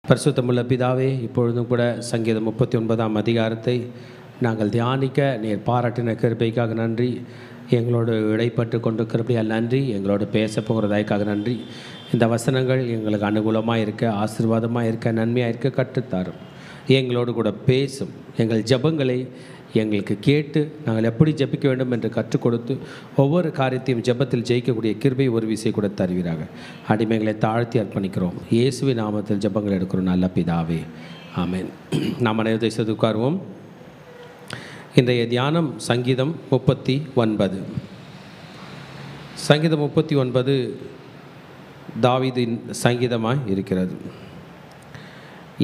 பரிசுத்தமுள்ள பிதாவே, இப்பொழுதும் கூட சங்கீதம் 39ஆம் அதிகாரத்தை நாங்கள் தியானிக்க நீர் பாராட்டின கிருபைக்காக நன்றி. எங்களோடு இடைப்பட்டு கொண்டிருக்கிறபடியால் நன்றி. எங்களோடு பேச போகிறதாய்க்காக நன்றி. இந்த வசனங்கள் எங்களுக்கு அனுகூலமாக இருக்க, ஆசீர்வாதமாக இருக்க, நன்மையாக இருக்க கற்றுத்தாரும். எங்களோடு கூட பேசும். எங்கள் ஜெபங்களை எங்களுக்கு கேட்டு நாங்கள் எப்படி ஜெபிக்க வேண்டும் என்று கற்றுக் கொடுத்து ஒவ்வொரு காரியத்தையும் ஜெபத்தில் ஜெயிக்கக்கூடிய கிருபை ஒரு விசை கூட தருவீராக. அடிமைகளை தாழ்த்தி அர்ப்பணிக்கிறோம். இயேசுவின் நாமத்தில் ஜெபங்கள் எடுக்கிறோம் நல்ல பிதாவே, ஆமென். நாம் அனைவரை செய்து உட்காருவோம். இன்றைய தியானம் சங்கீதம் 39. சங்கீதம் 39 தாவீதின் சங்கீதமாய் இருக்கிறது.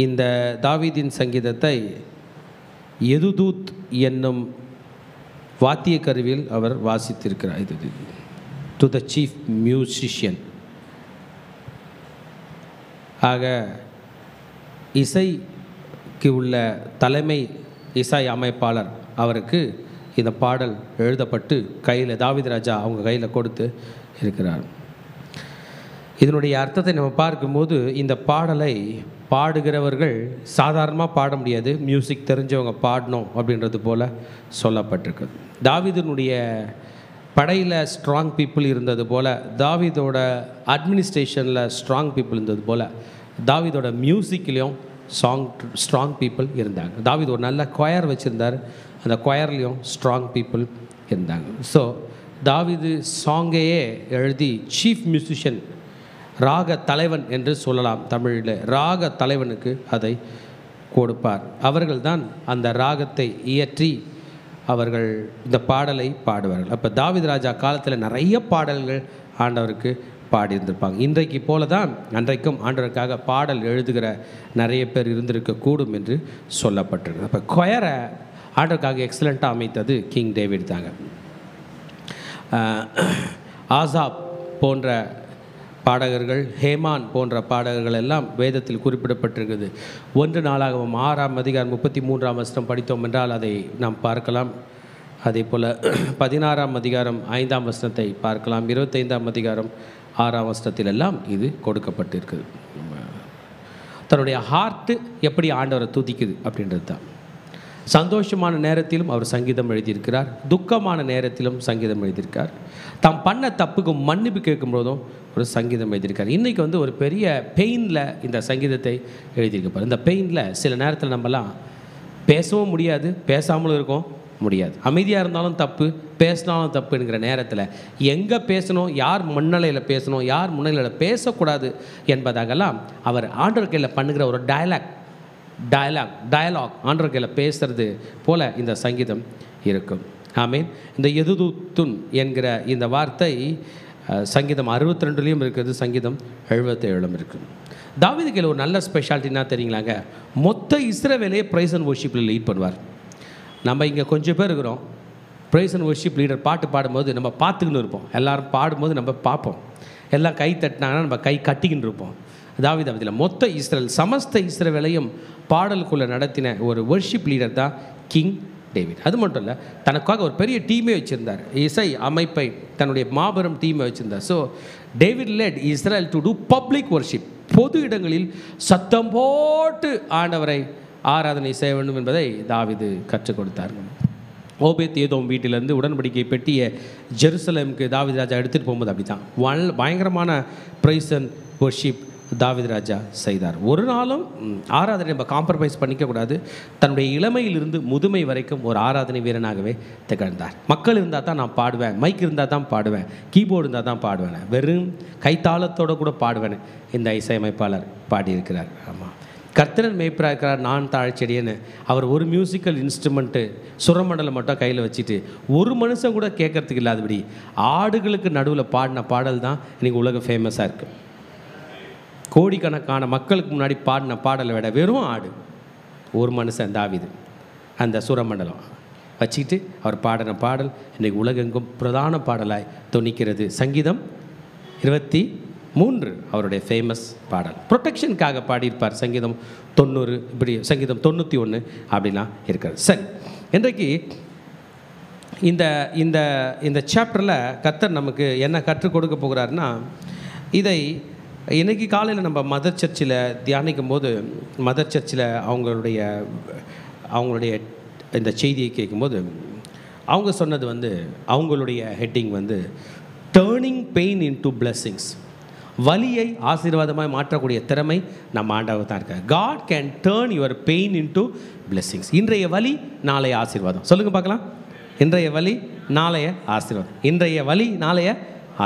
இந்த தாவீதின் சங்கீதத்தை எதுதூத் என்னும் வாத்திய கருவியில் அவர் வாசித்திருக்கிறார். இது டு த சீஃப் மியூசிஷியன். ஆக இசைக்கு உள்ள தலைமை இசை அமைப்பாளர் அவருக்கு இந்த பாடல் எழுதப்பட்டு கையில் தாவீது ராஜா அவங்க கையில் கொடுத்து இருக்கிறார். இதனுடைய அர்த்தத்தை நம்ம பார்க்கும்போது இந்த பாடலை பாடுகிறவர்கள் சாதாரணமாக பாட முடியாது, மியூசிக் தெரிஞ்சவங்க பாடணும் அப்படின்றது போல் சொல்லப்பட்டிருக்கு. தாவீதினுடைய படையில் ஸ்ட்ராங் பீப்புள் இருந்தது போல், தாவீதோட அட்மினிஸ்ட்ரேஷனில் ஸ்ட்ராங் பீப்புள் இருந்தது போல், தாவீதோட மியூசிக்லேயும் ஸ்ட்ராங் பீப்புள் இருந்தாங்க. தாவீது ஒரு நல்ல கொயர் வச்சுருந்தார், அந்த கொயர்லேயும் ஸ்ட்ராங் பீப்புள் இருந்தாங்க. ஸோ தாவீது சாங்கையே எழுதி சீஃப் மியூசிஷியன், ராக தலைவன் என்று சொல்லலாம் தமிழில், ராக தலைவனுக்கு அதை கொடுப்பார். அவர்கள்தான் அந்த ராகத்தை இயற்றி அவர்கள் இந்த பாடலை பாடுவார்கள். அப்போ தாவீது ராஜா காலத்தில் நிறைய பாடல்கள் ஆண்டவருக்கு பாடியிருந்திருப்பாங்க. இன்றைக்கு போல தான் அன்றைக்கும் ஆண்டவருக்காக பாடல் எழுதுகிற நிறைய பேர் இருந்திருக்கக்கூடும் என்று சொல்லப்பட்டிருக்கு. அப்போ கொயரை ஆண்டவருக்காக எக்ஸலண்ட்டாக அமைத்தது கிங் டேவிட் தாங்க. ஆசாப் போன்ற பாடகர்கள், ஹேமான் போன்ற பாடகர்கள் எல்லாம் வேதத்தில் குறிப்பிடப்பட்டிருக்குது. 1 நாளாகமம் 6ஆம் அதிகாரம் 33ஆம் வசனம் படித்தோம் என்றால் அதை நாம் பார்க்கலாம். அதே போல் 16ஆம் அதிகாரம் 5ஆம் வசனத்தை பார்க்கலாம். 25ஆம் அதிகாரம் 6ஆம் வசனத்தில் எல்லாம் இது கொடுக்கப்பட்டிருக்குது. தன்னுடைய ஹார்ட்டு எப்படி ஆண்டவரை துதிக்குது அப்படின்றது தான். சந்தோஷமான நேரத்திலும் அவர் சங்கீதம் எழுதியிருக்கிறார், துக்கமான நேரத்திலும் சங்கீதம் எழுதியிருக்கார், தாம் பண்ண தப்புக்கு மன்னிப்பு கேட்கும்போதும் ஒரு சங்கீதம் எழுதியிருக்கார். இன்றைக்கி ஒரு பெரிய பெயினில் இந்த சங்கீதத்தை எழுதியிருக்கப்பார். இந்த பெயினில் சில நேரத்தில் நம்மலாம் பேசவும் முடியாது, பேசாமலும் இருக்கவும் முடியாது. அமைதியாக இருந்தாலும் தப்பு, பேசினாலும் தப்புங்கிற நேரத்தில் எங்கே பேசணும், யார் முன்னிலையில் பேசணும், யார் முன்னிலையில் பேசக்கூடாது என்பதாகலாம் அவர் ஆண்டவர் கையில் பண்ணுகிற ஒரு டயலாக் ஆண்டவர் கையில் பேசுறது போல இந்த சங்கீதம் இருக்கும். ஆமீன். இந்த எதுதூத்துன் என்கிற இந்த வார்த்தை சங்கீதம் 62லேயும் இருக்குது, சங்கீதம் 77லும் இருக்குது. தாவீது கையில் ஒரு நல்ல ஸ்பெஷாலிட்டினா தெரியுங்களாங்க, மொத்த இஸ்ரவேலையே ப்ரைஸ் அண்ட் வர்ஷிப்பில் லீட் பண்ணுவார். நம்ம இங்கே கொஞ்சம் பேர் இருக்கிறோம், ப்ரைஸ் அண்ட் வர்ஷிப் லீடர் பாட்டு பாடும்போது நம்ம பார்த்துக்கின்னு இருப்போம், எல்லோரும் பாடும்போது நம்ம பார்ப்போம், எல்லாம் கை தட்டினாங்கன்னா நம்ம கை கட்டிக்கின்னு இருப்போம். தாவீது அதில் மொத்த இஸ்ரேல், சமஸ்த இஸ்ரவேலையும் பாடலுக்குள்ளே நடத்தின ஒரு வர்ஷிப் லீடர் தான் கிங் டேவிட். அது மட்டும் இல்லை, தனக்காக ஒரு பெரிய டீமே வச்சுருந்தார், இசை அமைப்பை தன்னுடைய மாபெரும் டீமை வச்சுருந்தார். So David led Israel to do public worship. பொது இடங்களில் சத்தம் போட்டு ஆண்டவரை ஆராதனை செய்ய வேண்டும் என்பதை தாவீது கற்றுக் கொடுத்தார். ஓபேத் ஏதோம் வீட்டிலேருந்து உடன்படிக்கை பெட்டியை ஜெருசலேமுக்கு தாவீது ராஜா எடுத்துகிட்டு போகும்போது அப்படி தான் பயங்கரமான ப்ரைஸ் அண்ட் வர்ஷிப் தாவீது ராஜா செய்தார். ஒரு நாளும் ஆராதனை நம்ம காம்ப்ரமைஸ் பண்ணிக்கக்கூடாது. தன்னுடைய இளமையிலிருந்து முதுமை வரைக்கும் ஒரு ஆராதனை வீரனாகவே திகழ்ந்தார். மக்கள் இருந்தால் தான் நான் பாடுவேன், மைக் இருந்தால் தான் பாடுவேன், கீபோர்டு இருந்தால் தான் பாடுவேன், வெறும் கைத்தாளத்தோடு கூட பாடுவேன் இந்த இசையமைப்பாளர் பாடியிருக்கிறார். ஆமாம், கர்த்தரன் மேய்ப்பராக இருக்கிறார், நான் தாழ்ச்செடியன்னு அவர் ஒரு மியூசிக்கல் இன்ஸ்ட்ருமெண்ட்டு சுரமண்டலம் மட்டும் கையில் வச்சுட்டு ஒரு மனுஷன் கூட கேட்கறதுக்கு இல்லாதபடி ஆடுகளுக்கு நடுவில் பாடின பாடல் தான் இன்றைக்கி உலக ஃபேமஸாக இருக்குது. கோடிக்கணக்கான மக்களுக்கு முன்னாடி பாடின பாடலை விட வெறும் ஆடு, ஒரு மனுஷன் தாவீது அந்த சுரமண்டலம் வச்சுக்கிட்டு அவர் பாடின பாடல் இன்றைக்கு உலகெங்கும் பிரதான பாடலாய் தொனிக்கிறது. சங்கீதம் 23 அவருடைய ஃபேமஸ் பாடல். ப்ரொடெக்ஷனுக்காக பாடியிருப்பார். சங்கீதம் 90, இப்படி சங்கீதம் 91 அப்படிலாம் இருக்காது. சரி, இன்றைக்கு இந்த இந்த இந்த சாப்டரில் கர்த்தர் நமக்கு என்ன கற்றுக் கொடுக்க போகிறாருன்னா, இதை இன்றைக்கி காலையில் நம்ம மதர் சர்ச்சில் தியானிக்கும் போது மதர் சர்ச்சில் அவங்களுடைய இந்த செய்தியை கேட்கும்போது அவங்க சொன்னது வந்து அவங்களுடைய ஹெட்டிங் வந்து டேர்னிங் பெயின் இன்டு பிளெஸ்ஸிங்ஸ். வலியை ஆசீர்வாதமாக மாற்றக்கூடிய திறமை நம்ம ஆண்டவர் தான் இருக்கார். God can turn your pain into blessings. இன்றைய வலி நாளைய ஆசீர்வாதம். சொல்லுங்கள் பார்க்கலாம். இன்றைய வலி நாளைய ஆசீர்வாதம். இன்றைய வலி நாளைய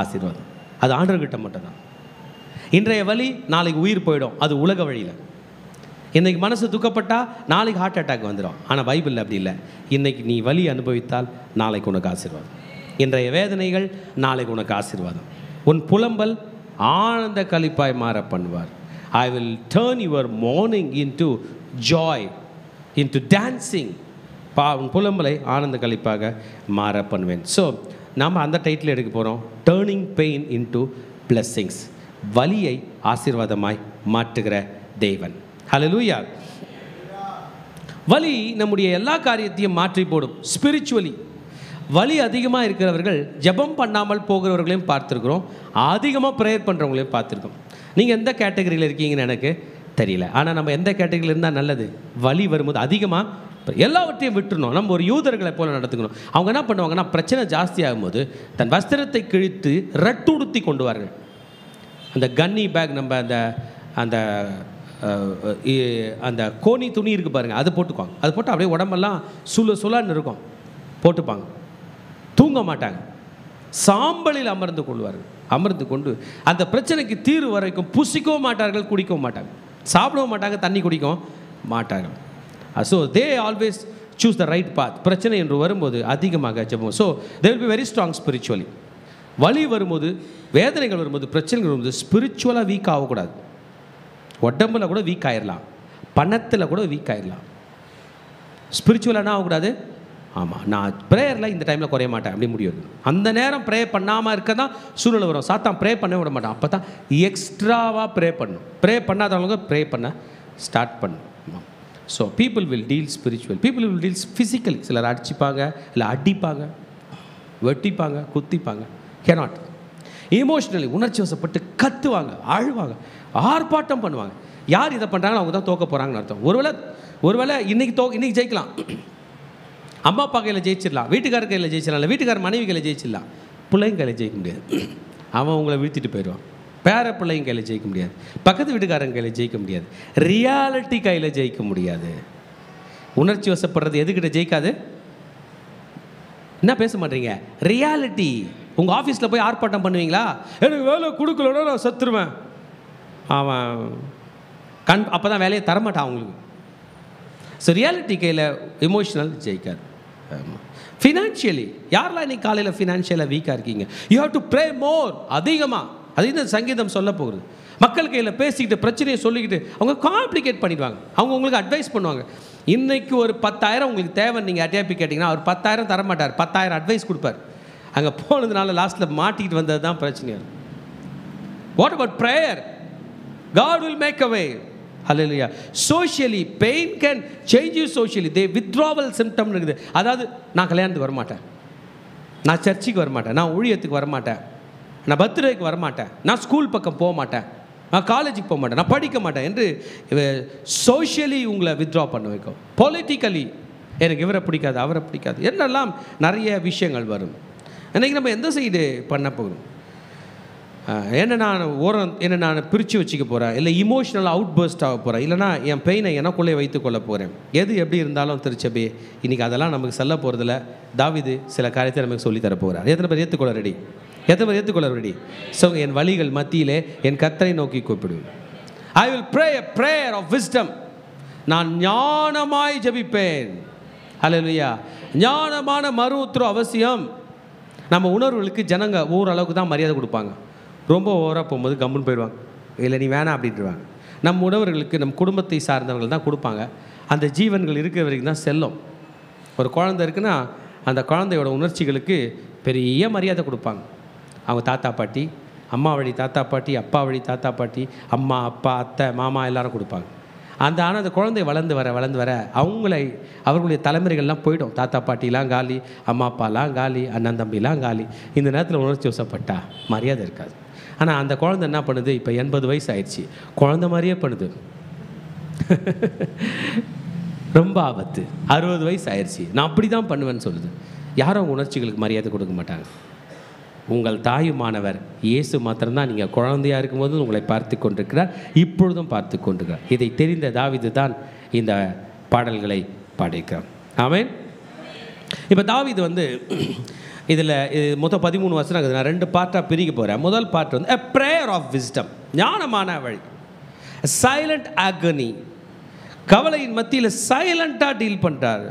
ஆசீர்வாதம். அது ஆண்டவர்கிட்ட மட்டும்தான். இன்றைய வலி நாளைக்கு உயிர் போயிடும், அது உலக வழியில். இன்றைக்கி மனசு துக்கப்பட்டால் நாளைக்கு ஹார்ட் அட்டாக் வந்துடும். ஆனால் பைபிளில் அப்படி இல்லை. இன்றைக்கி நீ வலி அனுபவித்தால் நாளைக்கு உனக்கு ஆசீர்வாதம். இன்றைய வேதனைகள் நாளைக்கு உனக்கு ஆசீர்வாதம். உன் புலம்பல் ஆனந்த களிப்பாய் மாற பண்ணுவார். I will turn your morning into Joy, into dancing. உன் புலம்பலை ஆனந்த களிப்பாக மாற பண்ணுவேன். ஸோ நாம் அந்த டைட்டில் எடுக்க போகிறோம், டேர்னிங் பெயின் இன்டு பிளெஸ்ஸிங்ஸ். வலியை ஆசீர்வாதமாய் மாற்றுகிற தேவன். ஹல்லேலூயா. வலி நம்முடைய எல்லா காரியத்தையும் மாற்றி போடும். ஸ்பிரிச்சுவலி வலி அதிகமாக இருக்கிறவர்கள் ஜெபம் பண்ணாமல் போகிறவர்களையும் பார்த்துருக்குறோம், அதிகமாக ப்ரேயர் பண்ணுறவங்களையும் பார்த்துருக்கோம். நீங்கள் எந்த கேட்டகரியில் இருக்கீங்கன்னு எனக்கு தெரியல. ஆனால் நம்ம எந்த கேட்டகரியில் இருந்தால் நல்லது? வலி வரும்போது அதிகமாக எல்லாவற்றையும் விட்டுருணும். நம்ம ஒரு யூதர்களை போல நடத்துக்கணும். அவங்க என்ன பண்ணுவாங்கன்னா, பிரச்சனை ஜாஸ்தியாகும் போது தன் வஸ்திரத்தை கிழித்து ரட்டுடுத்தி கொண்டு வார்கள். அந்த கன்னி பேக், நம்ம அந்த அந்த கோணி துணி இருக்குது பாருங்கள், அது போட்டுக்குவாங்க. அது போட்டு அப்படியே உடம்பெல்லாம் சுலான்னு இருக்கும், போட்டுப்பாங்க. தூங்க மாட்டாங்க, சாம்பலில் அமர்ந்து கொள்வார்கள். அமர்ந்து கொண்டு அந்த பிரச்சனைக்கு தீர்வு வரைக்கும் புசிக்கவும் மாட்டார்கள், குடிக்கவும் மாட்டாங்க, சாப்பிடவும் மாட்டாங்க, தண்ணி குடிக்கவும் மாட்டார்கள். So they always choose the right path. பிரச்சனை என்று வரும்போது அதிகமாக ஜெபம். So they will be very strong spiritually. வலி வரும்போது, வேதனைகள் வரும்போது, பிரச்சனைகள் வரும்போது ஸ்பிரிச்சுவலாக வீக் ஆகக்கூடாது. உடம்பில் கூட வீக் ஆகிடலாம், பணத்தில் கூட வீக் ஆகிடலாம். ஸ்பிரிச்சுவலாக ஆகக்கூடாது. ஆமாம், நான் ப்ரேயரில் இந்த டைமில் குறைய மாட்டேன் அப்படி முடியாது. அந்த நேரம் ப்ரே பண்ணாமல் இருக்க தான் சூழ்நிலை வரும். சாத்தான் ப்ரே பண்ண விட மாட்டான். அப்போ தான் எக்ஸ்ட்ராவாக ப்ரே பண்ணணும். ப்ரே பண்ணாதவங்க ப்ரே பண்ண ஸ்டார்ட் பண்ணணும். So people will deal spiritual, people will deals physically. சிலர் அடிச்சுப்பாங்க, இல்லை அடிப்பாங்க, வெட்டிப்பாங்க, குத்திப்பாங்க. கேனாட். இமோஷ்னலி உணர்ச்சி வசப்பட்டு கத்துவாங்க, அழுவாங்க, ஆர்ப்பாட்டம் பண்ணுவாங்க. யார் இதை பண்ணுறாங்களோ அவங்க தான் தோக்க போகிறாங்கன்னு அர்த்தம். ஒருவேளை இன்னைக்கு ஜெயிக்கலாம், அம்மா அப்பா கையில் ஜெயிச்சிடலாம், வீட்டுக்காரர் கையில் ஜெயிச்சிடலாம், இல்லை வீட்டுக்காரர் மனைவி கையில் ஜெயிச்சிடலாம், பிள்ளைங்க கையில் ஜெயிக்க முடியாது. அவன் உங்களை வீழ்த்திட்டு போயிடுவான். பேர பிள்ளைங்க கையில் ஜெயிக்க முடியாது, பக்கத்து வீட்டுக்காரங்க கையில் ஜெயிக்க முடியாது, ரியாலிட்டி கையில் ஜெயிக்க முடியாது. உணர்ச்சி வசப்படுறது எதுக்கிட்ட ஜெயிக்காது? என்ன பேச மாட்டீங்க? ரியாலிட்டி. உங்கள் ஆஃபீஸில் போய் ஆர்ப்பாட்டம் பண்ணுவீங்களா? எனக்கு வேலை கொடுக்கலன்னா நான் செத்துருவேன். அவன் அப்போ தான் வேலையை தரமாட்டான் அவங்களுக்கு. ஸோ ரியாலிட்டி கையில் எமோஷனல் ஜெயிக்காது. ஃபினான்ஷியலி யாரெல்லாம் இன்றைக்கி காலையில் ஃபினான்ஷியலாக வீக்காக இருக்கீங்க, யூ ஹேவ் டு ப்ரே மோர். அதிகமாக. அது இந்த சங்கீதம் சொல்ல போகுது. மக்கள் கையில் பேசிக்கிட்டு பிரச்சனையை சொல்லிக்கிட்டு அவங்க காம்ப்ளிகேட் பண்ணிடுவாங்க. அவங்க உங்களுக்கு அட்வைஸ் பண்ணுவாங்க. இன்றைக்கி ஒரு 10,000 உங்களுக்கு தேவை, நீங்கள் அட்டையாப்பி கேட்டிங்கன்னா அவர் 10,000 தரமாட்டார், 10,000 அட்வைஸ் கொடுப்பார். அங்கே போனதுனால லாஸ்ட்டில் மாட்டிக்கிட்டு வந்தது தான் பிரச்சனையாக. What about prayer? God will make a way. Hallelujah. Socially, pain can change you socially. They withdrawal symptom இருக்குது. அதாவது நான் கல்யாணத்துக்கு வரமாட்டேன், நான் சர்ச்சுக்கு வரமாட்டேன், நான் ஊழியத்துக்கு வரமாட்டேன், நான் பர்த்டேக்கு வரமாட்டேன், நான் ஸ்கூல் பக்கம் போக மாட்டேன், நான் காலேஜுக்கு போக மாட்டேன், நான் படிக்க மாட்டேன் என்று சோஷியலி உங்களை வித்ட்ரா பண்ண வைக்கும். பொலிட்டிக்கலி எனக்கு இவரை பிடிக்காது, அவரை பிடிக்காது, என்னெல்லாம் நிறைய விஷயங்கள் வரும். இன்றைக்கி நம்ம எந்த சைடு பண்ண போகிறோம்? என்ன நான் பிரித்து வச்சுக்க போகிறேன், இல்லை இமோஷனல் அவுட் பர்ஸ்ட் ஆக போகிறேன், இல்லைனா என் பெயினை எனக்குள்ளே வைத்துக்கொள்ள போகிறேன். எது எப்படி இருந்தாலும் திருச்சபை இன்றைக்கி அதெல்லாம் நமக்கு சொல்ல போகிறதில்ல. தாவீது சில காரியத்தை நமக்கு சொல்லித்தர போகிறார். எத்தனை பேர் ஏற்றுக்கொள்ள ரெடி? எத்தனை பேர் ஏற்றுக்கொள்ள ரெடி? ஸோ என் வழிகள் மத்தியிலே என் கர்த்தரை நோக்கி கூப்பிடுவேன். I will pray a prayer of wisdom. நான் ஞானமாய் ஜெபிப்பேன். ஹல்லேலூயா. ஞானமான மறு உத்தரவு அவசியம். நம்ம உணர்வுகளுக்கு ஜனங்க ஓரளவுக்கு தான் மரியாதை கொடுப்பாங்க. ரொம்ப ஓவராக போகும்போது கம்முன்னு போயிடுவாங்க, இல்லை நீ வேணாம் அப்படின்ட்டுருவாங்க. நம்ம உணவர்களுக்கு நம் குடும்பத்தை சார்ந்தவர்கள் தான் கொடுப்பாங்க. அந்த ஜீவன்கள் இருக்கிற வரைக்கும் தான் செல்லும். ஒரு குழந்தை இருக்குன்னா அந்த குழந்தையோட உணர்ச்சிகளுக்கு பெரிய மரியாதை கொடுப்பாங்க. அவங்க தாத்தா பாட்டி, அம்மா வழி தாத்தா பாட்டி, அப்பா வழி தாத்தா பாட்டி, அம்மா அப்பா அத்தை மாமா எல்லாரும் கொடுப்பாங்க. ஆனால் அந்த குழந்தை வளர்ந்து வர அவர்களுடைய தலைமுறைகள்லாம் போய்டும். தாத்தா பாட்டிலாம் காலி, அம்மா அப்பாலாம் காலி, அண்ணன் தம்பிலாம் காலி. இந்த நேரத்தில் உணர்ச்சி வசப்பட்டா மரியாதை இருக்காது. ஆனால் அந்த குழந்தை என்ன பண்ணுது, இப்போ 80 வயசு ஆயிடுச்சு, குழந்தை மாதிரியே பண்ணுது. ரொம்ப ஆபத்து. 60 வயசு ஆயிடுச்சு, நான் அப்படி தான் பண்ணுவேன்னு சொல்லுது. யாரும் அவங்க உணர்ச்சிகளுக்கு மரியாதை கொடுக்க மாட்டாங்க. உங்கள் தாயுமானவர் இயேசு மாத்திரம்தான் நீங்கள் குழந்தையாக இருக்கும்போது உங்களை பார்த்து கொண்டிருக்கிறார், இப்பொழுதும் பார்த்து கொண்டிருக்கிறார். இதை தெரிந்த தாவீது தான் இந்த பாடல்களை பாடியிருக்கிறார். ஆமென். இப்போ தாவீது வந்து இதில் மொத்தம் 13 வசனம் இருக்குது. நான் 2 பார்ட்டாக பிரிக்க போகிறேன். முதல் பார்ட் வந்து a prayer of wisdom, ஞானமான வழி. சைலண்ட் agony, கவலையின் மத்தியில் சைலண்ட்டாக டீல் பண்ணுறாரு.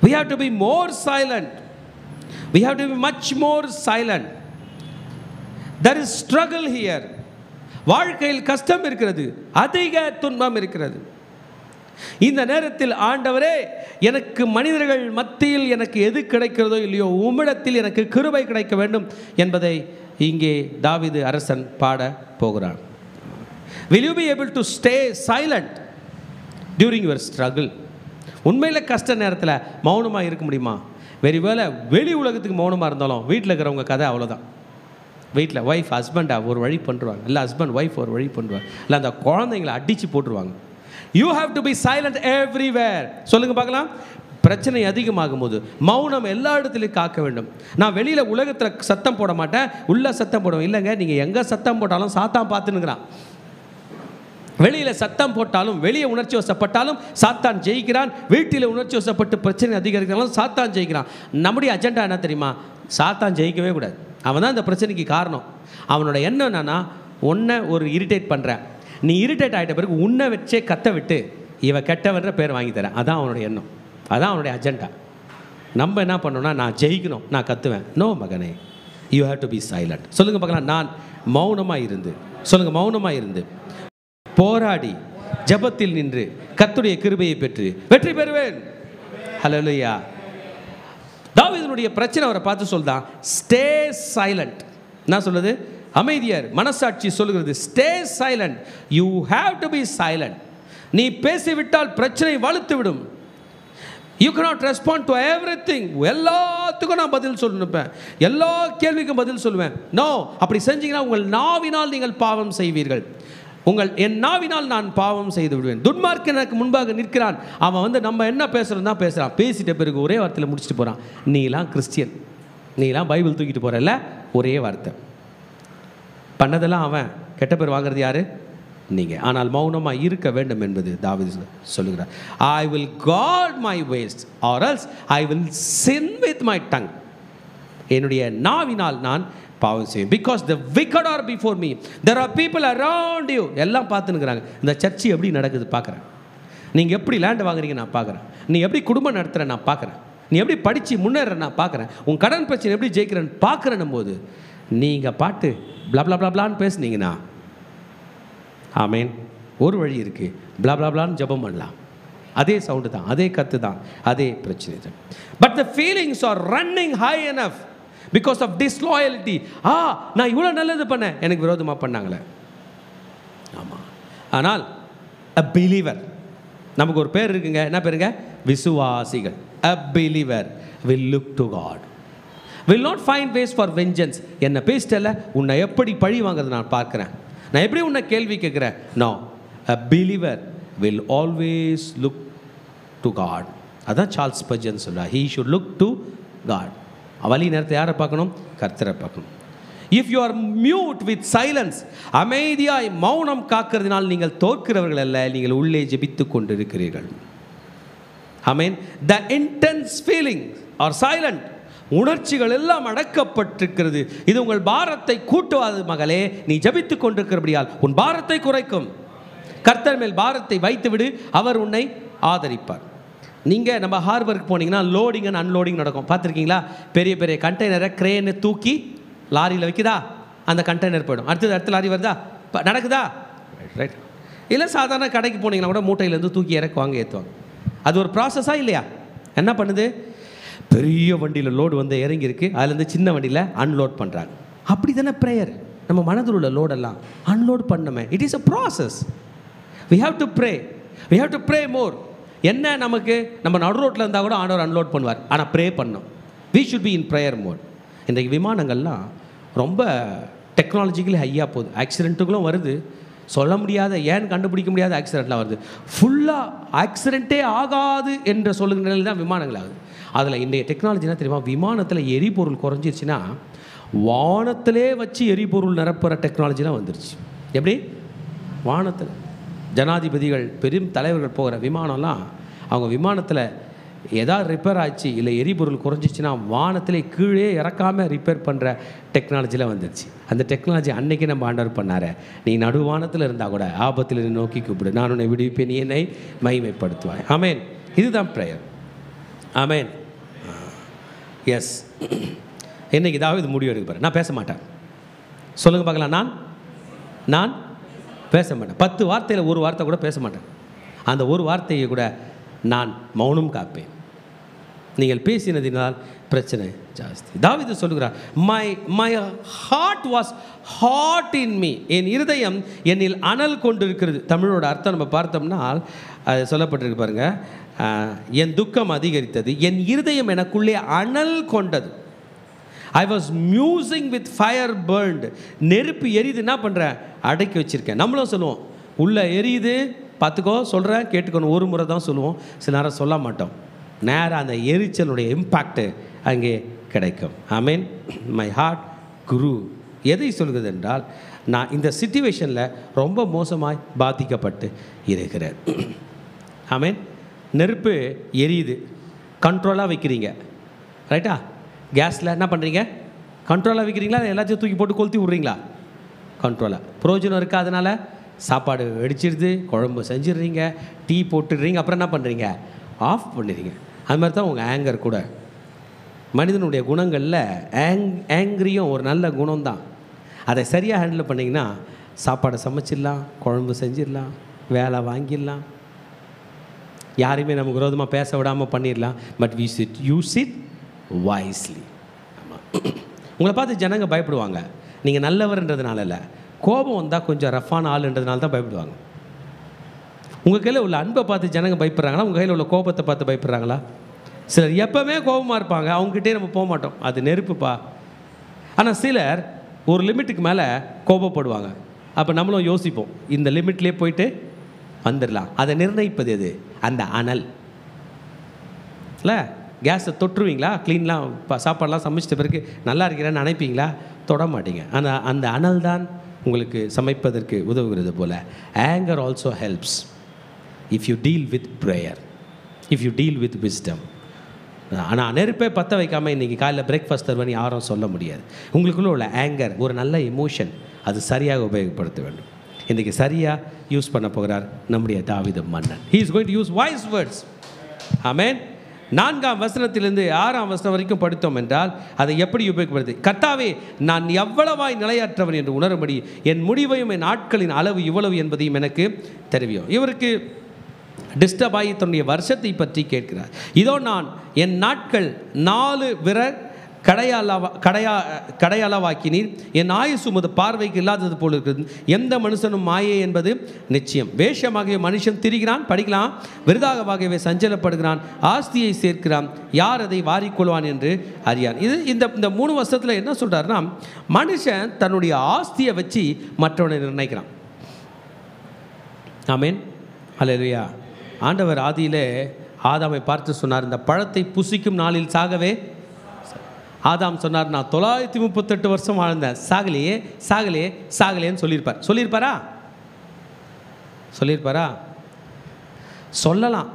we have to be more silent, we have to be much more silent. there is struggle here. வாழ்க்கையில் கஷ்டம் இருக்கிறது, அதிக துன்பம் இருக்கிறது. இந்த நேரத்தில் ஆண்டவரே, எனக்கு மனிதர்கள் மத்தியில் எனக்கு எது கிடைக்கிறதோ இல்லையோ, உம்மிடத்தில் எனக்கு கிருபை கிடைக்க வேண்டும் என்பதை இங்கே தாவீது அரசன் பாட போகிறான். will you be able to stay silent during your struggle? உண்மையில் கஷ்ட நேரத்தில் மௌனமாக இருக்க முடியுமா? வெறிவேளை வெளி உலகத்துக்கு மௌனமாக இருந்தாலும் வீட்டில் இருக்கிறவங்க கதை அவ்வளோதான். வீட்டில் ஒய்ஃப் ஹஸ்பண்டாக ஒரு வழி பண்ணுவாங்க, இல்லை ஹஸ்பண்ட் ஒய்ஃப் ஒரு வழி பண்ணுவாங்க, இல்லை அந்த குழந்தைங்களை அடித்து போட்டுருவாங்க. You have to be silent everywhere. சொல்லுங்கள் பார்க்கலாம். பிரச்சனை அதிகமாகும் போது மௌனம் எல்லா இடத்துலையும் காக்க வேண்டும். நான் வெளியில் உலகத்தில் சத்தம் போட மாட்டேன், உள்ள சத்தம் போடுவேன். இல்லைங்க, நீங்கள் எங்கே சத்தம் போட்டாலும் சாத்தான் பார்த்துன்னுக்கிறான். வெளியில் சத்தம் போட்டாலும், வெளியே உணர்ச்சி வசப்பட்டாலும் சாத்தான் ஜெயிக்கிறான். வீட்டில் உணர்ச்சி வசப்பட்டு பிரச்சனை அதிகரிக்கிறாலும் சாத்தான் ஜெயிக்கிறான். நம்முடைய அஜெண்டா என்ன தெரியுமா? சாத்தான் ஜெயிக்கவே கூடாது. அவன் தான் இந்த பிரச்சனைக்கு காரணம். அவனோட எண்ணம் என்னன்னா, உன்னை ஒரு இரிட்டேட் பண்ணுறேன், நீ இரிட்டேட் ஆகிட்ட பிறகு உன்னை வச்சே கத்த விட்டு இவ கெட்டவன்ற பேர் வாங்கி தரேன். அதான் அவனோட எண்ணம், அதான் அவனுடைய அஜெண்டா. நம்ம என்ன பண்ணோம்னா, நான் ஜெயிக்கணும், நான் கத்துவேன். நோ மகனே, you have to be silent. சொல்லுங்கள் பார்க்கலாம். நான் மௌனமாக இருந்து, சொல்லுங்கள், மௌனமாக இருந்து போராடி ஜெபத்தில் நின்று கர்த்தருடைய கிருபையை பெற்று வெற்றி பெறுவேன். ஹல்லேலூயா. தாவீதுனுடைய பிரச்சனை அவரை பார்த்து சொல்றான், ஸ்டே சைலண்ட். என்ன சொல்லுது? அமைதியார். மனசாட்சி சொல்லுகிறது stay silent. You have to be silent. நீ பேசிவிட்டால் பிரச்சனை வலுத்து விடும். You cannot respond to everything. எல்லாத்துக்கும் நான் பதில் சொல்லணுப்பேன், எல்லா கேள்விக்கும் பதில் சொல்லுவேன். நோ, அப்படி செஞ்சீங்கன்னா உங்கள் நாவினால் நீங்கள் பாவம் செய்வீர்கள். என் நாவினால் நான் பாவம் செய்து விடுவேன். துன்மார்க்கன் எனக்கு முன்பாக நிற்கிறான். அவன் வந்து நம்ம என்ன பேசுகிறோம் தான் பேசுகிறான். பேசிட்ட பிறகு ஒரே வார்த்தையில் முடிச்சுட்டு போகிறான். நீலாம் கிறிஸ்டியன், நீலாம் பைபிள் தூக்கிட்டு போகிறல்ல, ஒரே வார்த்தை. பண்ணதெல்லாம் அவன், கெட்ட பேர் வாங்குறது யாரு? நீங்கள். ஆனால் மௌனமாக இருக்க வேண்டும் என்பது தாவீது சொல்லுகிறார். I will guard my ways or else I will sin with my tongue. என்னுடைய நாவினால் நான் பாவம் செய்யும். Because the wicked are before me, there are people around you. எல்லாம் பார்த்துன்னுக்குறாங்க. இந்த சர்ச்சை எப்படி நடக்குது பார்க்குறேன். நீங்கள் எப்படி லேண்ட் வாங்குறீங்க நான் பார்க்குறேன். நீ எப்படி குடும்பம் நடத்துகிற நான் பார்க்குறேன். நீ எப்படி படித்து முன்னேற நான் பார்க்குறேன். உன் கடன் பிரச்சனை எப்படி ஜெயிக்கிறேன்னு பார்க்குறேன்னும் போது நீங்கள் பாட்டு பிளா பிளா பிளா பிளான்னு பேசுனீங்கன்னா, ஆமேன், ஒரு வழி இருக்குது. பிளா பிளா பிளான்னு ஜெபம் பண்ணலாம். அதே சவுண்டு தான், அதே கத்து தான், அதே பிரச்சனை தான். But the feelings are running high enough because of disloyalty. நான் இவ்வளோ நல்லது பண்ணேன், எனக்கு விரோதமாக பண்ணாங்களே. ஆமாம். ஆனால் அ பிலீவர், நமக்கு ஒரு பேர் இருக்குங்க. என்ன பேருங்க? விசுவாசிகள். A believer will look to God, will not find ways for vengeance. என்னை பேசிட்டல, உன்னை எப்படி பழி வாங்குறது நான் பார்க்குறேன், நான் எப்படி உன்னை கேள்வி கேட்குறேன். No, a believer will always look to God. அதான் சார்ல்ஸ் ஸ்பர்ஜன் சொல்கிறார், he should look to God. வலி நேரத்தை யாரை பார்க்கணும்? கர்த்தரை பார்க்கணும். If you are mute with silence, அமைதியாய் மௌனம் காக்கிறதுனால் நீங்கள் தோற்கிறவர்கள் அல்ல, நீங்கள் உள்ளே ஜெபித்து கொண்டிருக்கிறீர்கள். ஆமென். த இன்டென்ஸ் ஃபீலிங் ஆர் சைலண்ட், உணர்ச்சிகள் எல்லாம் அடக்கப்பட்டிருக்கிறது. இது உங்கள் பாரத்தை கூட்டுவாது மகளே. நீ ஜெபித்து கொண்டிருக்கிறபடியால் உன் பாரத்தை குறைக்கும். கர்த்தர் மேல் பாரத்தை வைத்து விடு, அவர் உன்னை ஆதரிப்பார். நீங்கள் நம்ம ஹார்பருக்கு போனீங்கன்னா லோடிங் அண்ட் அன்லோடிங் நடக்கும். பார்த்துருக்கீங்களா? பெரிய பெரிய கண்டெய்னரை க்ரேனை தூக்கி லாரியில் வைக்குதா, அந்த கண்டெய்னர் போயிடும். அடுத்த லாரி வருதா, நடக்குதா? ரைட். இல்லை சாதாரண கடைக்கு போனீங்கன்னா கூட மூட்டையிலேருந்து தூக்கி இறக்குவாங்க, ஏற்றுவாங்க. அது ஒரு ப்ராசஸாக இல்லையா? என்ன பண்ணுது? பெரிய வண்டியில் லோடு வந்து இறங்கியிருக்கு, அதுலேருந்து சின்ன வண்டியில் அன்லோட் பண்ணுறாங்க. அப்படி தானே ப்ரேயர். நம்ம மனதில் உள்ள லோடெல்லாம் அன்லோட் பண்ணமே. It is a process. We have to pray, we have to pray more. என்ன நமக்கு, நம்ம நடு ரோட்டில் இருந்தால் கூட ஆண்டவர் அன்லோட் பண்ணுவார். ஆனால் ப்ரே பண்ணோம். We should be in prayer mode. இன்றைக்கு விமானங்கள்லாம் ரொம்ப டெக்னாலஜிக்கலி ஹையாக போகுது. ஆக்சிடென்ட்டுகளும் வருது, சொல்ல முடியாத, ஏன் கண்டுபிடிக்க முடியாத ஆக்சிடெண்ட்லாம் வருது. ஃபுல்லாக ஆக்சிடெண்ட்டே ஆகாது என்ற சொல்லுகிற நிலையில் தான் விமானங்கள் ஆகுது. அதில் இன்றைய டெக்னாலஜினா தெரியுமா, விமானத்தில் எரிபொருள் குறைஞ்சிருச்சுன்னா வானத்திலே வச்சு எரிபொருள் நிரப்புகிற டெக்னாலஜிலாம் வந்துருச்சு. எப்படி? வானத்தில் ஜனாதிபதிகள் பெரும் தலைவர்கள் போகிற விமானம்லாம் அவங்க விமானத்தில் ஏதாவது ரிப்பேர் ஆச்சு இல்லை எரிபொருள் குறைஞ்சிச்சுன்னா வானத்திலே கீழே இறக்காமல் ரிப்பேர் பண்ணுற டெக்னாலஜிலாம் வந்துருச்சு. அந்த டெக்னாலஜி அன்னைக்கு நம்ம ஆண்டவர் பண்ணார, நீ நடுவானத்தில் இருந்தால் கூட ஆபத்தில் நோக்கி கூப்பிடு, நான் உன்னை விடுவிப்பேன், நீ என்னை மகிமைப்படுத்துவாய். ஆமேன். இதுதான் ப்ரேயர். ஆமேன். எஸ். என்னைக்கு தாவீது முடிவு எடுக்க போகிறேன், நான் பேச மாட்டேன். சொல்லுங்கள் பார்க்கலாம். நான் பேச மாட்டேன். 10 வார்த்தையில் ஒரு வார்த்தை கூட பேச மாட்டேன். அந்த ஒரு வார்த்தையை கூட நான் மௌனம் காப்பேன். நீங்கள் பேசினதினால் பிரச்சனை ஜாஸ்தி. தாவீது சொல்லுகிறார், my heart was hot in me, என் இருதயம் என்னில் அனல் கொண்டு இருக்கிறது. தமிழோட அர்த்தம் நம்ம பார்த்தோம்னா அது சொல்லப்பட்டிருக்கு பாருங்க, என் துக்கம் அதிகரித்தது, என் இருதயம் எனக்குள்ளே அனல் கொண்டது. I was musing with fire burned. நெருப்பு எரியுது, என்ன பண்ணுறேன், அடக்கி வச்சுருக்கேன். நம்மளும் சொல்லுவோம், உள்ளே எரியுது பார்த்துக்கோ, சொல்கிறேன் கேட்டுக்கணும். ஒரு முறை தான் சொல்லுவோம், சில நேரம் சொல்ல மாட்டோம். நேராக அந்த எரிச்சலுடைய இம்பேக்டு அங்கே கிடைக்கும். ஆமீன். மை ஹார்ட் குரு. எதை சொல்கிறது என்றால், நான் இந்த சிச்சுவேஷனில் ரொம்ப மோசமாய் பாதிக்கப்பட்டு இருக்கிறேன். ஆமீன். நெருப்பு எரியுது, கண்ட்ரோலாக வைக்கிறீங்க, ரைட்டா? கேஸில் என்ன பண்ணுறீங்க, கண்ட்ரோலாக வைக்கிறீங்களா, எல்லாத்தையும் தூக்கி போட்டு கொளுத்தி விட்றீங்களா? கண்ட்ரோலாக. பிரயோஜனம் இருக்கா? அதனால் சாப்பாடு வெடிச்சிடுது, குழம்பு செஞ்சிடுறீங்க, டீ போட்டுடுறீங்க, அப்புறம் என்ன பண்ணுறீங்க, ஆஃப் பண்ணிடுறீங்க. அது மாதிரி தான் உங்கள் ஆங்கர் கூட. மனிதனுடைய குணங்களில் ஆங்க்ரியும் ஒரு நல்ல குணம் தான். அதை சரியாக ஹேண்டில் பண்ணிங்கன்னா சாப்பாடை சமைச்சிடலாம், குழம்பு செஞ்சிடலாம், வேலை வாங்கிடலாம், யாரையுமே நமக்கு விரோதமாக பேச விடாமல் பண்ணிடலாம். But use it wisely. ஆமாம். உங்களை பார்த்து ஜனங்க பயப்படுவாங்க, நீங்கள் நல்லவர்ன்றதுனால இல்லை, கோபம் வந்தால் கொஞ்சம் ரஃப்பான ஆளுன்றதுனால தான் பயப்படுவாங்க. உங்கள் கையில் உள்ள அன்பை பார்த்து ஜனங்க பயப்படுறாங்களா, உங்கள் கையில் உள்ள கோபத்தை பார்த்து பயப்படுறாங்களா? சிலர் எப்போவுமே கோபமாக இருப்பாங்க, அவங்ககிட்டே நம்ம போக மாட்டோம், அது நெருப்புப்பா. ஆனால் சிலர் ஒரு லிமிட்டுக்கு மேலே கோபப்படுவாங்க. அப்போ நம்மளும் யோசிப்போம், இந்த லிமிட்லேயே போயிட்டு வந்துடலாம். அதை நிர்ணயிப்பது எது? அந்த அனல். இல்லை, கேஸை தொட்டுருவீங்களா? க்ளீன்லாம் சாப்பாடெலாம் சமைச்சிட்ட பிறகு நல்லா இருக்கிறேன்னு நினைப்பீங்களா? தொட மாட்டீங்க. ஆனால் அந்த அனல் தான் உங்களுக்கு சமைப்பதற்கு உதவுகிறது போல். Anger also helps if you deal with prayer, if you deal with wisdom. ஆனால் நெருப்பே பற்ற வைக்காமல் இன்றைக்கி காலையில் பிரேக்ஃபாஸ்ட் தருவன்னு யாரும் சொல்ல முடியாது. உங்களுக்குள்ளே உள்ள ஆங்கர் ஒரு நல்ல எமோஷன், அது சரியாக உபயோகப்படுத்த வேண்டும். இன்றைக்கி சரியாக யூஸ் பண்ண போகிறார் நம்முடைய தாவீது மன்னன். He is going to use voice words. ஆமென். 4ஆம் வசனத்திலிருந்து 6ஆம் வசனம் வரைக்கும் படித்தோம் என்றால் அதை எப்படி உபயோகப்படுது? கர்த்தாவே, நான் எவ்வளவாய் நிலையற்றவன் என்று உணரும்படி என் முடிவையும் என் நாட்களின் அளவு இவ்வளவு என்பதையும் எனக்கு தெரிவியும். இவருக்கு டிஸ்டர்ப் ஆகி தன்னுடைய வருஷத்தை பற்றி கேட்கிறார். இதோ நான் என் நாட்கள் 4 விரல் கடையாளவாக்கினீர், என் ஆயுசு உமது பார்வைக்கு இல்லாதது போல் இருக்கிறது. எந்த மனுஷனும் மாயே என்பது நிச்சயம். வேஷமாகவே மனுஷன் திரிகிறான், படிக்கலாம், விருதாகவாகவே சஞ்சலப்படுகிறான், ஆஸ்தியை சேர்க்கிறான், யார் அதை வாரிக்கொள்வான் என்று அறியான். இது இந்த 3 வருஷத்தில் என்ன சொல்கிறாருன்னா, மனுஷன் தன்னுடைய ஆஸ்தியை வச்சு மற்றவனை நிர்ணயிக்கிறான். ஆமேன். அல்லேலூயா. ஆண்டவர் ஆதியிலே ஆதாமை பார்த்து சொன்னார், இந்த பழத்தை புசிக்கும் நாளில் சாகவே. ஆதாம் சொன்னார், நான் 938 வருஷம் வாழ்ந்தேன், சாகலையே சாகலையே சாகலையேன்னு சொல்லியிருப்பாரா? சொல்லலாம்.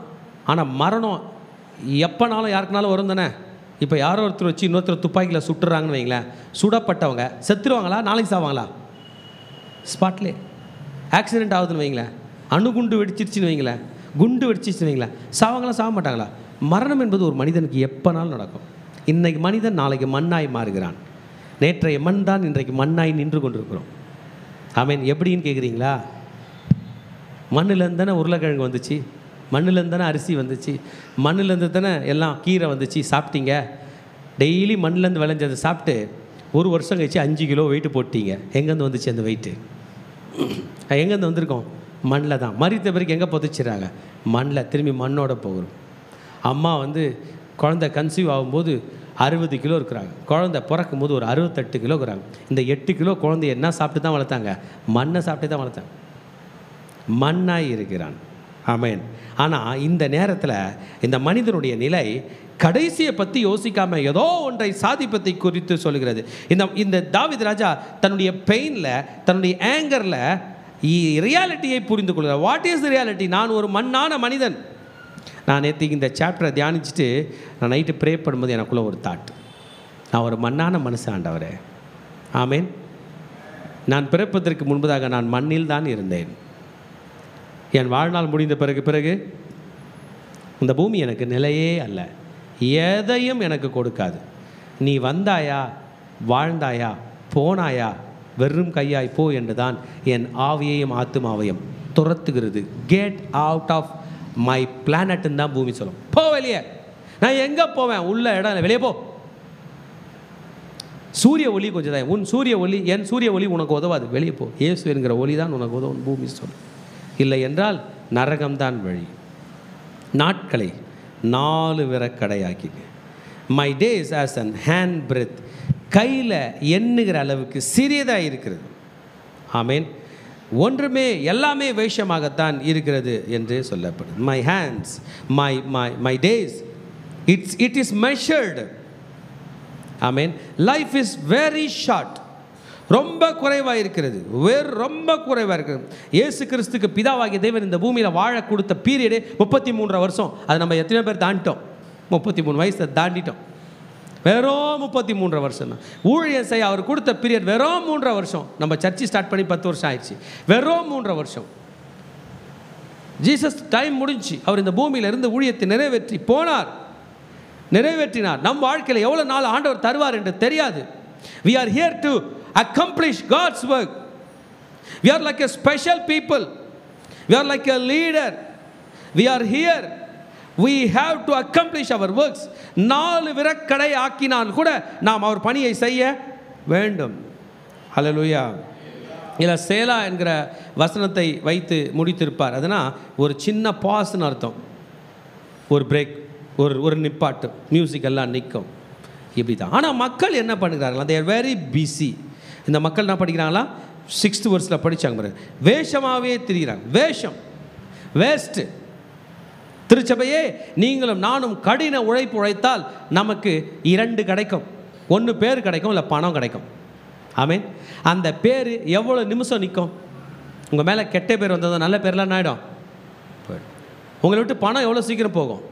ஆனால் மரணம் எப்போனாலும் யாருக்குனாலும் வரும் தானே. இப்போ யாரோ ஒருத்தர் வச்சு இன்னொருத்தர் துப்பாக்கியில் சுட்டுறாங்கன்னு வைங்களேன், சுடப்பட்டவங்க செத்துருவாங்களா, நாளைக்கு சாவாங்களா? ஸ்பாட்லே. ஆக்சிடெண்ட் ஆகுதுன்னு வைங்களேன், அணுகுண்டு வெடிச்சிருச்சுன்னு வைங்களேன், குண்டு வெடிச்சிருச்சுன்னு வைங்களேன், சாவாங்களா சாக மாட்டாங்களா? மரணம் என்பது ஒரு மனிதனுக்கு எப்போனாலும் நடக்கும். இன்றைக்கு மனிதன் நாளைக்கு மண்ணாய் மாறுகிறான். நேற்றைய மண் தான் இன்றைக்கு மண்ணாய் நின்று கொண்டிருக்கிறோம். ஆமேன். எப்படின்னு கேட்குறீங்களா? மண்ணிலேருந்து தானே உருளைக்கிழங்கு வந்துச்சு, மண்ணிலேருந்து தானே அரிசி வந்துச்சு, மண்ணிலேருந்து தானே எல்லாம் கீரை வந்துச்சு, சாப்பிட்டீங்க. டெய்லி மண்ணிலேருந்து விளைஞ்சதை சாப்பிட்டு 1 வருஷம் கழிச்சு 5 கிலோ வெயிட்டு போட்டீங்க. எங்கேருந்து வந்துச்சு அந்த வெயிட்டு? எங்கேருந்து வந்திருக்கோம்? மண்ணில் தான். மறித்த பிறகு எங்கே புதைச்சிட்றாங்க? மண்ணில். திரும்பி மண்ணோட போகிறோம். அம்மா குழந்தை கன்சீவ் ஆகும்போது 60 கிலோ இருக்கிறாங்க. குழந்தை பிறக்கும் போது ஒரு 68 கிலோ இருக்கிறாங்க. இந்த 8 கிலோ குழந்தைய என்ன சாப்பிட்டு தான் வளர்த்தாங்க? மண்ணை சாப்பிட்டு தான் வளர்த்தாங்க. மண்ணாய் இருக்கிறான். ஆமென். ஆனால் இந்த நேரத்தில் இந்த மனிதனுடைய நிலை கடைசியை பற்றி யோசிக்காமல் ஏதோ ஒன்றை சாதிப்பதை குறித்து சொல்கிறது. இந்த தாவீது ராஜா தன்னுடைய பெயினில், தன்னுடைய ஆங்கரில் ரியாலிட்டியை புரிந்து கொள்கிறார். What is reality? நான் ஒரு மண்ணான மனிதன். நான் நேற்றுக்கு இந்த சாப்டரை தியானிச்சுட்டு நான் நைட்டு ப்ரே பண்ணும்போது எனக்குள்ளே ஒரு தாட், நான் ஒரு மண்ணான மனுஷன் ஆண்டவரே. ஆமேன். நான் பிறப்பதற்கு முன்பதாக நான் மண்ணில் தான் இருந்தேன். என் வாழ்நாள் முடிந்த பிறகு இந்த பூமி எனக்கு நிலையே அல்ல, எதையும் எனக்கு கொடுக்காது. நீ வந்தாயா, வாழ்ந்தாயா, போனாயா, வெறும் கையாய் போ என்று தான் என் ஆவியையும் ஆத்துமாவையும் துரத்துகிறது. கெட் அவுட் ஆஃப் மை பிளானட்னு தான் பூமி சொல்லும். போ வெளியே. நான் எங்கே போவேன்? உள்ள இடம் இல்லை, வெளியே போ. சூரிய ஒளி கொஞ்சம் தான், உன் சூரிய ஒளி, என் சூரிய ஒளி உனக்கு உதவாது, வெளியே போ. இயேசு என்கிற ஒளி தான் உனக்கு உதவும் பூமி சொல்லும். இல்லை என்றால் நரகம்தான் வழி. நாட்களை 4 விரக்கடையாக்கிங்க. My days as an hand breath. கையில் எண்ணுகிற அளவுக்கு சிறியதாக இருக்கிறது. ஆமேன். ஒன்றுமே எல்லாமே வேஷமாகத்தான் இருக்கிறது என்று சொல்லப்படுது. My hands, my days, it is measured. Amen. Life is very short. ரொம்ப குறைவாக இருக்கிறது, ரொம்ப குறைவாக இருக்கிறது. இயேசு கிறிஸ்துக்கு பிதாவாகிய தேவன் இந்த பூமியில் வாழ கொடுத்த பீரியடே 33 வருஷம். அது நம்ம எத்தனை பேர் தாண்டிட்டோம்? 33 வயசை தாண்டிட்டோம். வெறும் 33 வருஷம் தான் ஊழியம் செய்ய அவர் கொடுத்த பீரியட். வெறும் 3 வருஷம். நம்ம சர்ச்சை ஸ்டார்ட் பண்ணி 10 வருஷம் ஆயிடுச்சு. வெறும் 3 வருஷம். ஜீசஸ் டைம் முடிஞ்சு அவர் இந்த பூமியில் இருந்து ஊழியத்தை நிறைவேற்றி போனார், நிறைவேற்றினார். நம் வாழ்க்கையில் எவ்வளோ நாள் ஆண்டவர் தருவார் என்று தெரியாது. We are here to accomplish God's work. We are like a special people. We are like a leader. We are here. We have to accomplish our works. 4 விரக்கடை ஆக்கினால் கூட நாம் அவர் பணியை செய்ய வேண்டும். ஹல்லேலூயா. இல்லை சேலா என்கிற வசனத்தை வைத்து முடித்திருப்பார். அதனால் ஒரு சின்ன பாஸ்ன்னு அர்த்தம். ஒரு பிரேக், ஒரு நிப்பாட்டு, மியூசிக் எல்லாம் நிற்கும், இப்படி தான். ஆனால் மக்கள் என்ன பண்ணுறாங்களா? they are very busy. இந்த மக்கள் என்ன படிக்கிறாங்களா? 6th verseல படித்தாங்க பாருங்க. வேஷமாகவே திரிகிறாங்க. வேஷம், வேஸ்ட்டு. திருச்சபையே, நீங்களும் நானும் கடின உழைப்பு உழைத்தால் நமக்கு 2 கிடைக்கும். 1 பேர் கிடைக்கும், இல்லை பணம் கிடைக்கும். ஆமீன். அந்த பேர் எவ்வளோ நிமிஷம் நிற்கும்? உங்கள் மேலே கெட்ட பேர் வந்ததோ நல்ல பேர்லாம் என்ன ஆகிடும்? உங்களை விட்டு பணம் எவ்வளோ சீக்கிரம் போகும்?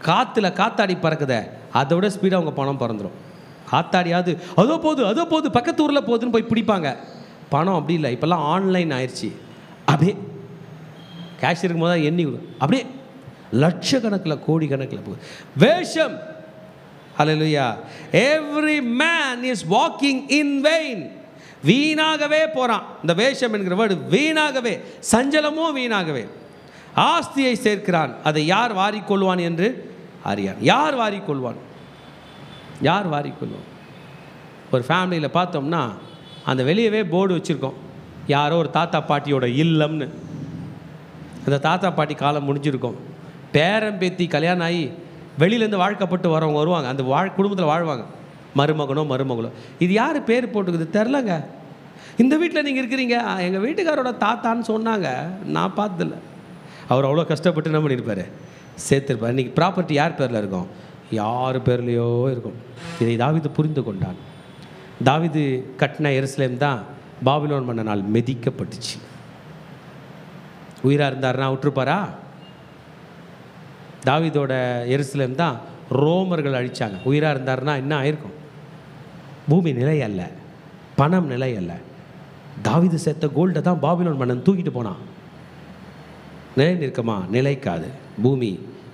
காற்றுல காத்தாடி பறக்குத, அதை விட ஸ்பீடாக உங்கள் பணம் பறந்துடும். காத்தாடியாவது அதோ போகுது பக்கத்து ஊரில் போகுதுன்னு போய் பிடிப்பாங்க. பணம் அப்படி இல்லை. இப்போல்லாம் ஆன்லைன் ஆயிடுச்சு. அப்படியே கேஷ் இருக்கும் போது எண்ணி அப்படியே லட்சக்கணக்கில் கோடி கணக்கில் போகுது. வேஷம். ஹல்லேலூயா. Every man is walking in vain. வீணாகவே போகிறான். இந்த வேஷம் என்கிற வேர்டு வீணாகவே, சஞ்சலமும் வீணாகவே. ஆஸ்தியை சேர்க்கிறான், அதை யார் வாரிக்கொள்வான் என்று அறியான். யார் வாரிக்கொள்வான்? யார் வாரிக்கொள்வான்? ஒரு ஃபேமிலியில் பார்த்தோம்னா அந்த வெளியவே போர்டு வச்சுருக்கோம், யாரோ ஒரு தாத்தா பாட்டியோட இல்லம்னு. அந்த தாத்தா பாட்டி காலம் முடிஞ்சிருக்கும். பேரம் பேத்தி கல்யாணம் ஆகி வெளியிலேருந்து வாழ்க்கப்பட்டு வரவங்க வருவாங்க, அந்த குடும்பத்தில் வாழ்வாங்க. மருமகளோ இது யார் பேர் போட்டுக்குது தெரிலங்க. இந்த வீட்டில் நீங்கள் இருக்கிறீங்க, எங்கள் வீட்டுக்காரோட தாத்தான்னு சொன்னாங்க, நான் பார்த்ததில்ல. அவர் அவ்வளோ கஷ்டப்பட்டு என்ன பண்ணியிருப்பார்? சேர்த்துருப்பார். இன்றைக்கி ப்ராப்பர்ட்டி யார் பேரில் இருக்கும்? யார் பேர்லையோ இருக்கும். இதை தாவீது புரிந்து கொண்டான். தாவீது கட்டின எருசலேம் தான் பாபிலோன் மன்னனால் மிதிக்கப்பட்டுச்சு. உயிராக இருந்தார்னா விட்டுருப்பாரா? தாவீதோட எருசலேம் தான் ரோமர்கள் அழித்தாங்க. உயிராக இருந்தார்னா என்ன ஆயிருக்கும்? பூமி நிலை அல்ல, பணம் நிலை அல்ல. தாவீது சேர்த்த கோல்டை தான் பாபிலோன் மன்னன் தூக்கிட்டு போனான். நிலை நிற்குமா? நிலைக்காது. பூமி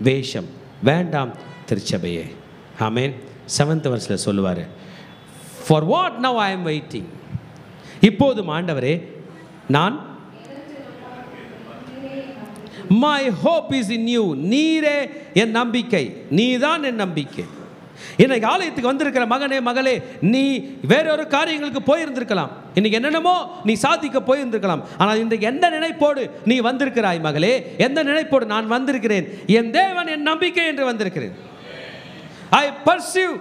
வேஷம். வேண்டாம் திருச்சபையே. ஆமேன். 7th verseல சொல்லுவார், for what now I am waiting. இப்போதும் ஆண்டவரே, நான் my hope is in you. நீரே என் நம்பிக்கை, நீதான் என் நம்பிக்கை. இன்னைக்கு ஆலயத்துக்கு வந்திருக்கிற மகனே மகளே, நீ வேறொரு காரியங்களுக்கு போயிருந்திருக்கலாம், இன்னைக்கு என்னென்னமோ நீ சாதிக்க போயிருந்திருக்கலாம். ஆனால் இன்றைக்கு எந்த நினைப்போடு நீ வந்திருக்கிறாய் மகளே? எந்த நினைப்போடு? நான் வந்திருக்கிறேன், என் தேவன் என் நம்பிக்கை என்று வந்திருக்கிறேன். I pursue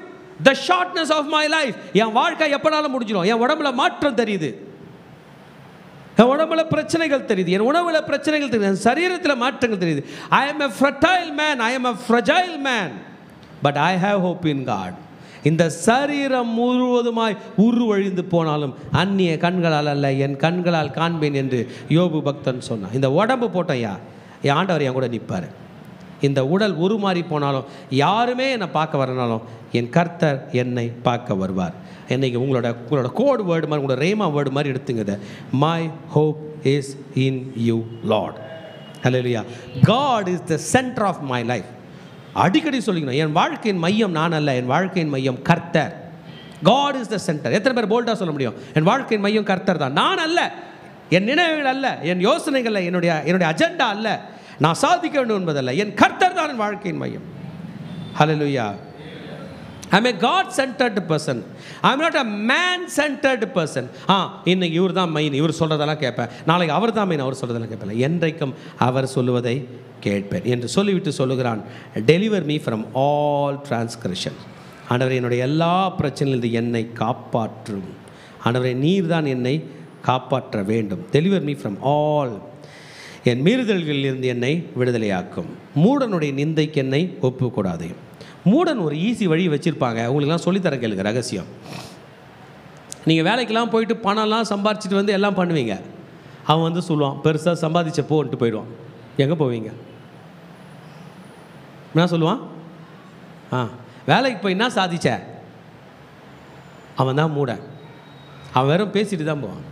the shortness of my life. என் வாழ்க்கை எப்பனாலும் முடிஞ்சிடும். என் உடம்புல மாற்றம் தெரியுது, என் உடம்புல பிரச்சனைகள் தெரியுது, என் உணவுல பிரச்சனைகள் தெரியுது, என் சரீரத்தில் மாற்றங்கள் தெரியுது. I am a fertile man, I am a fragile man, but I have hope in God. இந்த சரீரம் முழுவதுமாய் உருவழிந்து போனாலும் அந்நிய கண்களால் அல்ல, என் கண்களால் காண்பேன் என்று யோபு பக்தன் சொன்னான். இந்த உடம்பு போட்டோம்யா, என் ஆண்டவர் என் கூட நிற்பார். இந்த உடல் உருமாறி போனாலும், யாருமே என்னை பார்க்க வரனாலும், என் கர்த்தர் என்னை பார்க்க வருவார். என்னைக்கு உங்களோட கோட் வேர்டு மாதிரி, உங்களோட ரேமா வேர்டு மாதிரி எடுத்துங்க. My hope is in you Lord. Hallelujah. God is the centre of my life. அடிக்கடி சொல்லிக்கணும், என் வாழ்க்கையின் மையம் நான் அல்ல, என் வாழ்க்கையின் மையம் கர்த்தர். God is the centre. எத்தனை பேர் போல்டாக சொல்ல முடியும்? என் வாழ்க்கையின் மையம் கர்த்தர் தான். நான் அல்ல, என் நினைவுகள் அல்ல, என் யோசனைகள், என்னுடைய அஜெண்டா அல்ல, நான் சாதிக்க வேண்டும் என்பதல்ல, என் கர்த்தர் தான் என் வாழ்க்கையின் மையம். ஹல்லேலூயா. I am a God-centered person. I am not a man-centered person. இன்னைக்கு இவர் தான் மெயின், இவர் சொல்கிறதெல்லாம் கேட்பேன், நாளைக்கு அவர் தான் மெயின், அவர் சொல்கிறதெல்லாம் கேட்பேன். என்றைக்கும் அவர் சொல்லுவதை கேட்பேன் என்று சொல்லிவிட்டு சொல்லுகிறான், deliver me from all transcription. ஆண்டவரே, என்னுடைய எல்லா பிரச்சனையிலிருந்து என்னை காப்பாற்றும். ஆண்டவரே, நீர் தான் என்னை காப்பாற்ற வேண்டும். டெலிவர் மீ ஃப்ரம் ஆல், என் மீறுதல்களிலிருந்து என்னை விடுதலையாக்கும். மூடனுடைய நிந்தைக்கு என்னை ஒப்புக்கூடாது. மூடன் ஒரு ஈஸி வழி வச்சுருப்பாங்க, உங்களுக்குலாம் சொல்லித்தர கேளுங்க ரகசியம். நீங்கள் வேலைக்கெல்லாம் போயிட்டு பணம்லாம் சம்பாரிச்சிட்டு வந்து எல்லாம் பண்ணுவீங்க. அவன் வந்து சொல்லுவான், பெருசாக சம்பாதிச்ச போன்ட்டு போயிடுவான். எங்கே போவீங்க? என்ன சொல்லுவான்? வேலைக்கு போய் என்ன சாதிச்ச? அவன் தான் மூடன். அவன் வெறும் பேசிட்டு தான் போவான்.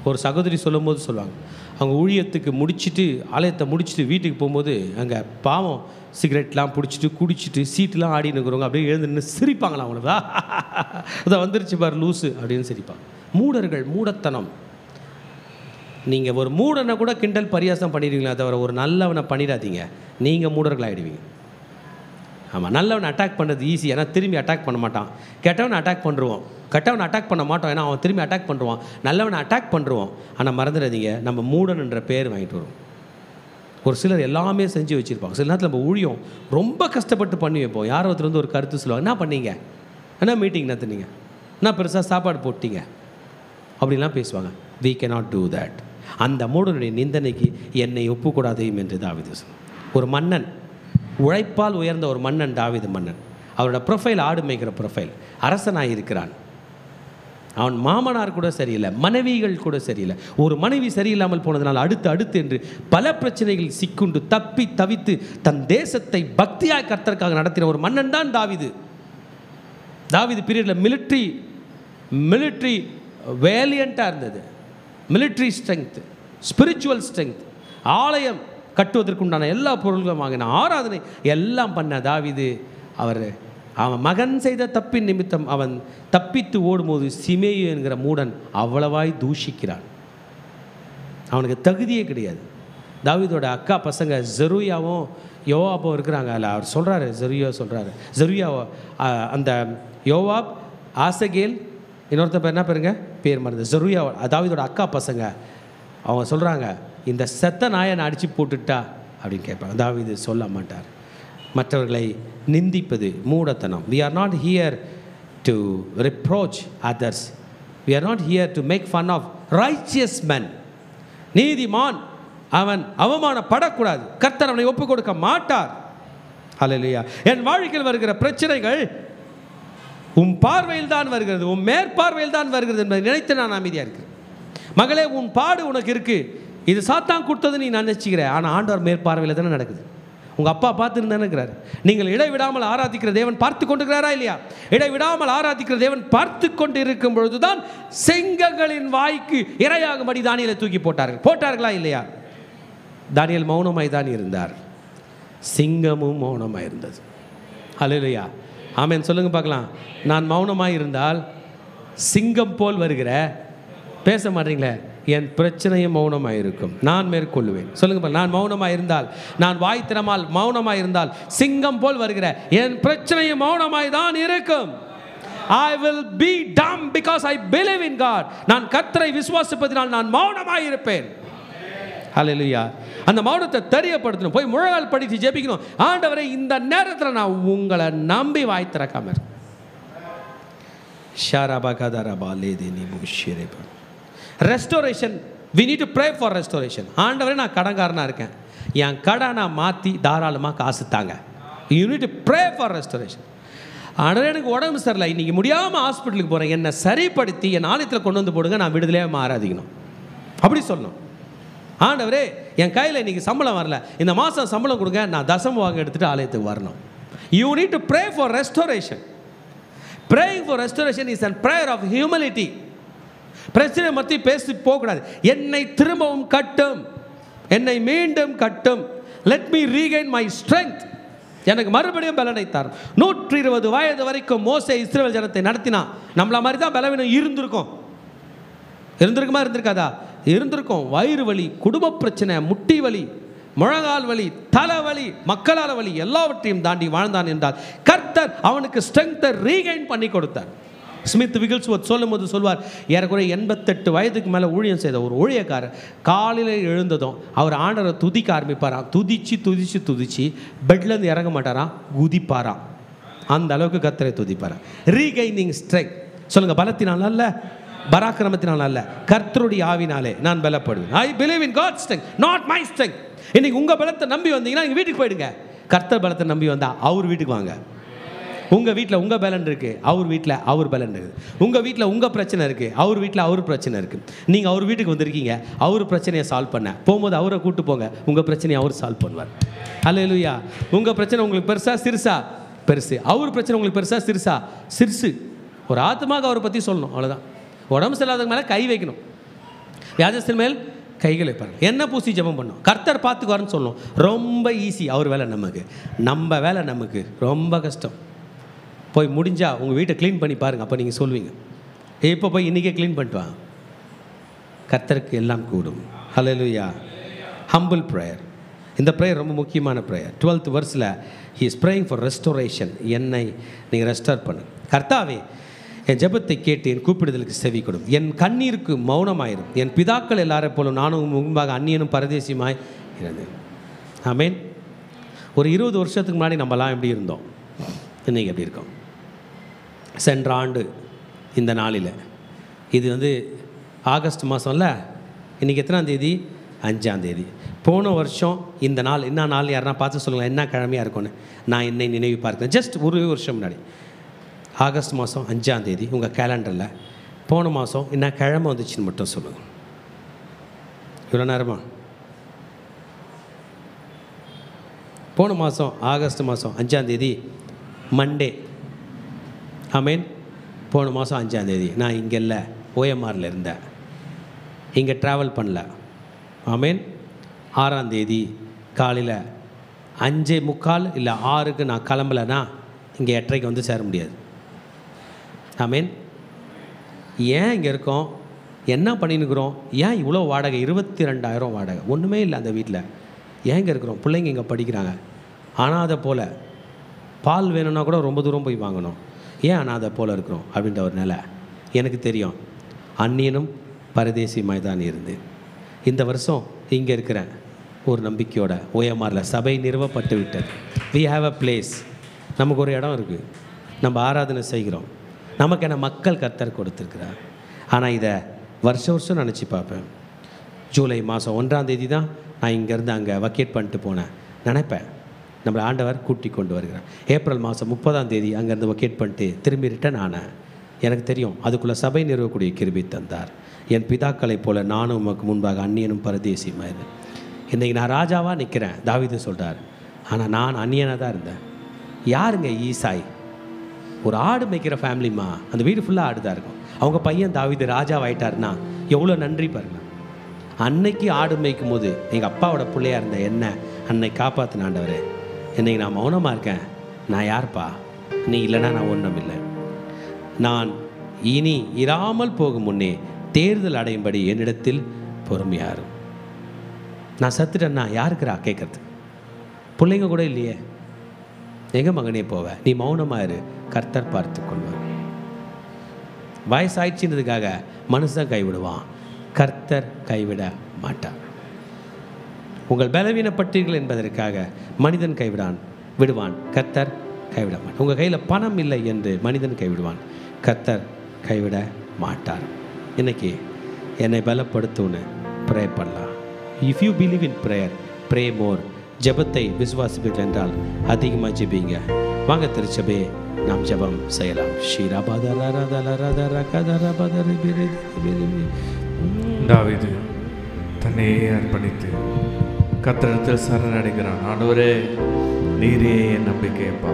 ஒரு சகோதரி சொல்லும் போது சொல்லுவாங்க, அவங்க ஊழியத்துக்கு முடிச்சுட்டு, ஆலயத்தை முடிச்சுட்டு வீட்டுக்கு போகும்போது அங்கே பாவம் சிகரெட்லாம் பிடிச்சிட்டு குடிச்சிட்டு சீட்டெலாம் ஆடின்னு இருக்கிறவங்க அப்படியே எழுந்துன்னு சிரிப்பாங்களாம். அவங்களா அதை வந்துருச்சு பாரு லூஸு அப்படின்னு சிரிப்பாங்க. மூடர்கள், மூடத்தனம். நீங்கள் ஒரு மூடனை கூட கிண்டல் பரியாசம் பண்ணிடுவீங்களா தவிர ஒரு நல்லவனை பண்ணிடாதீங்க, நீங்கள் மூடர்கள் ஆகிடுவீங்க. ஆமாம், நல்லவனை அட்டாக் பண்ணுறது ஈஸி, ஏன்னா திரும்பி அட்டாக் பண்ண மாட்டான். கெட்டவனை அட்டாக் பண்ணுருவோம், கெட்டவனை அட்டாக் பண்ண மாட்டோம், ஏன்னா அவன் திரும்பி அட்டாக் பண்ணுவான். நல்லவனை அட்டாக் பண்ணுருவோம், ஆனால் மறந்துடாதீங்க, நம்ம மூடன்ன்ற பேர் வாங்கிட்டு வருவோம். ஒரு சிலர் எல்லாமே செஞ்சு வச்சுருப்பாங்க. சில நேரத்தில் நம்ம ஊழியம் ரொம்ப கஷ்டப்பட்டு பண்ணி வைப்போம். யார் ஒருத்தர் வந்து ஒரு கருத்து சொல்லுவாங்க, என்ன பண்ணீங்க, என்ன மீட்டிங் நடத்துனீங்க, என்ன பெருசாக சாப்பாடு போட்டிங்க அப்படின்லாம் பேசுவாங்க. we cannot do that. அந்த மூடனுடைய நிந்தனைக்கு என்னை ஒப்புக்கூடாதையும் என்று தாவீது சொன்னான். ஒரு மன்னன், உழைப்பால் உயர்ந்த ஒரு மன்னன் தாவீது மன்னன். அவரோட ப்ரொஃபைல் ஆடு மேய்க்கிற ப்ரொஃபைல். அரசனாக இருக்கிறான். அவன் மாமனார் கூட சரியில்லை, மனைவிகள் கூட சரியில்லை. ஒரு மனைவி சரியில்லாமல் போனதுனால் அடுத்து என்று பல பிரச்சனைகள் சிக்குண்டு தப்பி தவித்து தன் தேசத்தை பக்தியாய் கர்த்தருக்காக நடத்தின ஒரு மன்னன் தான் தாவீது. தாவீது பீரியடில் மிலிட்ரி வேலியண்ட்டாக இருந்தது. மிலிட்ரி ஸ்ட்ரென்த், ஸ்பிரிச்சுவல் ஸ்ட்ரென்த், ஆலயம் கட்டுவதற்குண்டான எல்லா பொருள்களும் வாங்கின, ஆராதனை எல்லாம் பண்ண தாவீது. அவன் மகன் செய்த தப்பின் நிமித்தம் அவன் தப்பித்து ஓடும்போது சிமேயு என்கிற மூடன் அவ்வளவாய் தூஷிக்கிறான். அவனுக்கு தகுதியே கிடையாது. தாவீதோட அக்கா பசங்க ஜெருயாவும் யோவாப்பும் இருக்கிறாங்க. அதில் அவர் சொல்கிறாரு, ஜெருயா அந்த யோவாப், ஆசகேல், இன்னொருத்த பேர் என்ன பேருங்க, பேர் மறந்து, ஜெருயா தாவீதோட அக்கா பசங்க. அவங்க சொல்கிறாங்க, இந்த செத்த நாயை நான் அடித்து போட்டுட்டா அப்படின்னு கேட்பாங்க. தாவீது சொல்ல மாட்டார். மற்றவர்களை நிந்திப்பது மூடத்தனம். we are not here to reproach others, we are not here to make fun of righteous men. நீதிமான் அவன் அவமானப்படக்கூடாது. கர்த்தர் அவனை ஒப்புக் கொடுக்க மாட்டார். ஹல்லேலூயா. என் வாழ்க்கையில் வருகிற பிரச்சனைகள் உன் பார்வையில் தான் வருகிறது, உன் மேற்பார்வையில் தான் வருகிறது என்பதை நினைத்து நான் அமைதியாக இருக்கிறேன். மகளே, உன் பாடு உனக்கு இருக்கு, இது சாத்தான் கொடுத்தது நீ நினைச்சுக்கிற, ஆனால் ஆண்டவர் மேற்பார்வையில் தானே நடக்குது. உங்கள் அப்பா பார்த்துருந்தானே இருக்கிறார். நீங்கள் இடைவிடாமல் ஆராதிக்கிற தேவன் பார்த்து கொண்டிருக்கிறாரா இல்லையா? இடைவிடாமல் ஆராதிக்கிற தேவன் பார்த்து கொண்டு இருக்கும் பொழுதுதான் சிங்கங்களின் வாய்க்கு இரையாகும்படி தானியேலை தூக்கி போட்டார்களா இல்லையா? தானியேல் மௌனமாய் தான் இருந்தார், சிங்கமும் மௌனமாய் இருந்தது. ஹல்லேலூயா, ஆமென் சொல்லுங்க பார்க்கலாம். நான் மௌனமாய் இருந்தால் சிங்கம் போல் வருகிற, பேச மாட்டீங்களே, என் பிரச்சனையும் மௌனமாக இருக்கும், நான் மேற்கொள்ளுவேன். சொல்லுங்க, நான் மௌனமாக இருந்தால், நான் வாய் திறமால் மௌனமாக இருந்தால் சிங்கம் போல் வருகிற என் பிரச்சனையும் மௌனமாய் தான் இருக்கும். I will be dumb because I believe in God. நான் கர்த்தரை விசுவாசிப்பதினால் நான் மௌனமாய் இருப்பேன். ஹல்லேலூயா. அந்த மௌனத்தை தெரியப்படுத்தணும். போய் முழங்கால் படித்து ஜெபிக்கணும். ஆண்டவரே, இந்த நேரத்தில் நான் உங்களை நம்பி வாய் திறக்காம இருக்கேன். Restoration. we need to pray for restoration. ஆண்டவரே நான் கடன்காரனாக இருக்கேன், என் கடனை மாற்றி தாராளமாக காசு தாங்க. you need to pray for restoration. ஆண்டவரே எனக்கு உடம்பு சரியில்லை, இன்றைக்கி முடியாமல் ஹாஸ்பிட்டலுக்கு போகிறேன், என்னை சரிப்படுத்தி என் ஆலயத்தில் கொண்டு வந்து போடுங்க, நான் விடுதலையாக ஆராதிக்கணும். அப்படி சொல்லணும். ஆண்டவரே என் கையில் இன்றைக்கி சம்பளம் வரல, இந்த மாதம் சம்பளம் கொடுங்க, நான் தசம வாங்க எடுத்துகிட்டு ஆலயத்துக்கு வரணும். you need to pray for restoration. praying for restoration is a prayer of humility. பிரச்சனை மத்தி பேசி போகக்கூடாது. என்னை திரும்பவும் கட்டும், என்னை மீண்டும் கட்டும். let me regain my strength. எனக்கு மறுபடியும் பலனை தரும். 120 வயது வரைக்கும் மோசே இஸ்ரவேல் ஜனத்தை நடத்தினா. நம்மள மாதிரி தான் பலவீனம் இருந்திருக்கும். இருந்திருக்குமா? இருந்திருக்காதா? இருந்திருக்கும். வயிறு வலி, குடும்ப பிரச்சனை, முட்டி வலி, முழங்கால் வலி, தலைவலி, மக்களால் வலி எல்லாவற்றையும் தாண்டி வாழ்ந்தான் என்றால் கர்த்தர் அவனுக்கு ஸ்ட்ரெங்த்தை ரீகைன் பண்ணி கொடுத்தார். ஸ்மித் விகில்ஸ்வர்த் சொல்லும் போது சொல்வார், ஏறக்குறைய 88 வயதுக்கு மேலே ஊழியம் செய்த ஒரு ஊழியக்காரர் காலையில் எழுந்ததும் அவர் ஆண்டவரை துதிக்க ஆரம்பிப்பாராம். துதிச்சு பெட்லேருந்து இறங்க மாட்டாராம், குதிப்பாராம். அந்த அளவுக்கு கர்த்தரை துதிப்பாராம். ரீகைனிங் ஸ்ட்ரெங்த். சொல்லுங்கள், பலத்தினால் அல்ல, பராக்கிரமத்தினால் அல்ல, கர்த்தருடைய ஆவினாலே நான் பலப்படுவேன். I believe in God's strength, not my strength. இன்னைக்கு உங்கள் பலத்தை நம்பி வந்தீங்கன்னா நீங்கள் வீட்டுக்கு போயிடுங்க. கர்த்தர் பலத்தை நம்பி வந்தால் அவர் வீட்டுக்கு வாங்க. உங்கள் வீட்டில் உங்கள் பலன் இருக்குது, அவர் வீட்டில் அவர் பலன் இருக்குது. உங்கள் வீட்டில் உங்கள் பிரச்சனை இருக்குது, அவர் வீட்டில் அவர் பிரச்சனை இருக்குது. நீங்கள் அவர் வீட்டுக்கு வந்திருக்கீங்க, அவர் பிரச்சனையை சால்வ் பண்ண போகும்போது அவரை கூப்பிட்டு போங்க, உங்கள் பிரச்சனையை அவர் சால்வ் பண்ணுவார். அல்லேலூயா. உங்கள் பிரச்சனை உங்களுக்கு பெருசா சிறுசா? பெருசு. அவர் பிரச்சனை உங்களுக்கு பெருசா சிறுசா? சிறுசு. ஒரு ஆத்மாவுக்கு அவரை பற்றி சொல்லணும், அவ்வளோதான். உடம்பு சரியில்லாதவங்க மேலே கை வைக்கணும், வியாதிஸ்தன் மேல் கைகளை பாருங்கள், என்ன பூசி ஜெபம் பண்ணணும், கர்த்தர் பார்த்துக்குவாருன்னு சொல்லணும். ரொம்ப ஈஸி. அவர் வேலை நமக்கு, நம்ம வேலை நமக்கு ரொம்ப கஷ்டம். போய் முடிஞ்சால் உங்கள் வீட்டை க்ளீன் பண்ணி பாருங்கள், அப்போ நீங்கள் சொல்வீங்க, இப்போ போய் இன்றைக்கே க்ளீன் பண்ணிட்டு வாங்க. கர்த்தருக்கு எல்லாம் கூடும். ஹல்லேலூயா. Humble prayer. இந்த ப்ரேயர் ரொம்ப முக்கியமான prayer. 12th verse he is praying for restoration. என்னை நீங்கள் ரெஸ்டோர் பண்ணு. கர்த்தாவே, என் ஜெபத்தை கேட்டு என் கூப்பிடுதலுக்கு செவி கொடும், என் கண்ணீருக்கு மௌனமாயிரும். என் பிதாக்கள் எல்லாரை போலும் நானும் முன்பாக அந்நியனும் பரதேசியுமாய் இருந்தேன். ஆமேன். ஒரு 20 வருஷத்துக்கு முன்னாடி நம்மலாம் எப்படி இருந்தோம், இன்றைக்கி எப்படி இருக்கோம்? சென்ற ஆண்டு இந்த நாளில், இது ஆகஸ்ட் மாதம்ல, இன்றைக்கி எத்தனாம் தேதி? 5ஆம் தேதி. போன வருஷம் இந்த நாள் என்ன நாள்? யாருன்னா பார்த்து சொல்லுங்கள், என்ன கிழமையாக இருக்கும்னு. நான் என்னை நினைவு பார்க்கிறேன். ஜஸ்ட் ஒரு வருஷம் முன்னாடி ஆகஸ்ட் மாதம் 5ஆம் தேதி உங்கள் கேலண்டரில் போன மாதம் என்ன கிழமை வந்துச்சுன்னு மட்டும் சொல்லுங்கள். இவ்வளோ நேரமா? போன மாதம் ஆகஸ்ட் மாதம் 5ஆம் தேதி மண்டே. ஆமேன். போன மாதம் 5ஆம் தேதி நான் இங்கே இல்லை, ஓஎம்ஆரில் இருந்தேன், இங்கே ட்ராவல் பண்ணல. ஆமேன். 6ஆம் தேதி காலையில் 5:45 இல்லை 6க்கு நான் கிளம்பலைன்னா இங்கே 8:30 வந்து சேர முடியாது. ஆமேன். ஏன் இங்கே இருக்கோம், என்ன பண்ணின்னுக்கிறோம், ஏன் இவ்வளோ வாடகை? 22,000 வாடகை, ஒன்றுமே இல்லை அந்த வீட்டில். ஏன் இங்கே இருக்கிறோம்? பிள்ளைங்க இங்கே படிக்கிறாங்க. அனாதை போல் பால் வேணும்னா கூட ரொம்ப தூரம் போய் வாங்கணும். ஏன் அனாதை போல் இருக்கிறோம் அப்படின்ற ஒரு நிலை எனக்கு தெரியும். அந்நியனும் பரதேசியுமாய் தான் இருந்து இந்த வருஷம் இங்கே இருக்கிறேன் ஒரு நம்பிக்கையோட. ஓஎம்ஆரில் சபை நிறுவப்பட்டு விட்டது. we have a place. நமக்கு ஒரு இடம் இருக்குது, நம்ம ஆராதனை செய்கிறோம், நமக்கு என்ன மக்கள் கர்த்தர் கொடுத்துருக்குறார். ஆனால் இதை வருஷம் நினச்சி பார்ப்பேன். ஜூலை மாதம் 1ஆம் தேதி தான் நான் இங்கேருந்து அங்கே வக்கேட் பண்ணிட்டு போனேன் நினைப்பேன். நம்மளை ஆண்டவர் கூட்டி கொண்டு வருகிறார். ஏப்ரல் மாதம் 30ஆம் தேதி அங்கேருந்து வக்கேட் பண்ணிட்டு திரும்பி ரிட்டன் ஆனேன். எனக்கு தெரியும் அதுக்குள்ளே சபை நிறுவக்கூடிய கிருபை தந்தார். என் பிதாக்களைப் போல நானும் உமக்கு முன்பாக அந்நியனும் பரதேசியுமாயிரு. இன்றைக்கி நான் ராஜாவாக நிற்கிறேன், தாவீது சொல்கிறார். ஆனால் நான் அந்நியனாக தான் இருந்தேன். யாருங்க ஈசாய்? ஒரு ஆடு மேய்க்கிற ஃபேமிலிமா, அந்த வீடு ஃபுல்லாக ஆடு தான் இருக்கும். அவங்க பையன் தாவீது ராஜாவாயிட்டார்னா எவ்வளோ நன்றி பாருங்க. அன்னைக்கு ஆடு மேய்க்கும் போது எங்கள் அப்பாவோட பிள்ளையாக இருந்த என்ன அன்னைக்கு காப்பாற்றின ஆண்டவரே. இன்றைக்கி நான் மௌனமாக இருக்கேன். நான் யார்ப்பா? நீ இல்லைனா நான் ஒன்றும் இல்லை. நான் இனி இராமல் போகும் முன்னே தேர்தல் அடையும்படி என்னிடத்தில் பொறுமையாரு. நான் சத்துட்டேன்னா யாருக்குறா கேட்கறது? பிள்ளைங்க கூட இல்லையே, எங்கே மகனே போவ? நீ மௌனமாக இரு, கர்த்தர் பார்த்து கொள்வார். வயசாயிடுச்சுன்றதுக்காக மனுஷன் கைவிடுவான், கர்த்தர் கைவிட மாட்டார். உங்கள் பலவீனப்பட்டீர்கள் என்பதற்காக மனிதன் விடுவான், கர்த்தர் கைவிட மாட்டார். உங்கள் கையில் பணம் இல்லை என்று மனிதன் கைவிடுவான், கர்த்தர் கைவிட மாட்டார். இன்னைக்கு என்னை பலப்படுத்துன்னு ப்ரே பண்ணலாம். If you believe in prayer, pray more. ஜெபத்தை விசுவாசிப்பீர்கள் என்றால் அதிகமாக ஜெபிங்க. வாங்க திருச்சபே, நாம் ஜெபம் செய்யலாம். தாவீது தன்னையே அர்ப்பணித்து கர்த்தரிடத்தில் சரணடைகிறான். ஆண்டவரே, நீரே என் நம்பிக்கையப்பா.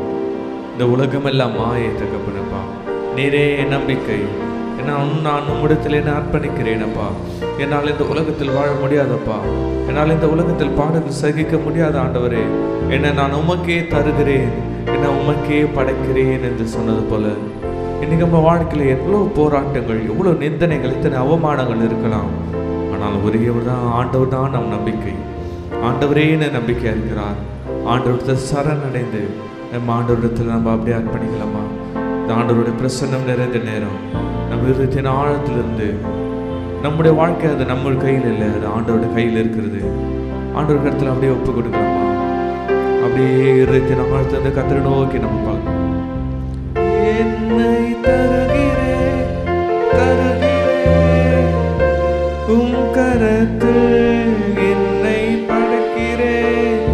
இந்த உலகமெல்லாம் மாயை தகப்பனப்பா, நீரே என் நம்பிக்கை. நான் உம்மிடத்தில் என்ன அர்ப்பணிக்கிறேனப்பா. என்னால் இந்த உலகத்தில் வாழ முடியாதப்பா. என்னால் இந்த உலகத்தில் பாடங்கள் சகிக்க முடியாத ஆண்டவரே. என்னை நான் உமக்கே தருகிறேன், என்னை உமக்கே படைக்கிறேன் என்று சொன்னது போல இன்னைக்கு நம்ம வாழ்க்கையில் எவ்வளோ போராட்டங்கள், எவ்வளோ நிந்தனைகள், இத்தனை அவமானங்கள் இருக்கலாம். ஆனால் ஒரே தான் ஆண்டவர் தான் நம் நம்பிக்கை. ஆண்டவரே என்ன நம்பிக்கையா இருக்கிறார். ஆண்டவரத்தை சரணடைந்து நம்ம ஆண்டவரிடத்தில் நம்ம அப்படியே அர்ப்பணிக்கலாமா? இந்த ஆண்டவருடைய பிரசன்னம் நிறைந்த நேரம் நம்ம இருதயத்தின் ஆழத்திலிருந்து, நம்முடைய வாழ்க்கை அது நம்ம கையில் இல்லை, அது ஆண்டவருடைய கையில் இருக்கிறது. ஆண்டவர் கருத்தில் அப்படியே ஒப்பு கொடுக்கலாமா? அப்படியே இருதயத்தின் ஆழத்திலிருந்து கர்த்தரை நோக்கி நம்ம பார்க்கலாம். என்னை தருகிறேன், தருகிறேன் உம் கரத்தில், என்னை படைக்கிறேன்,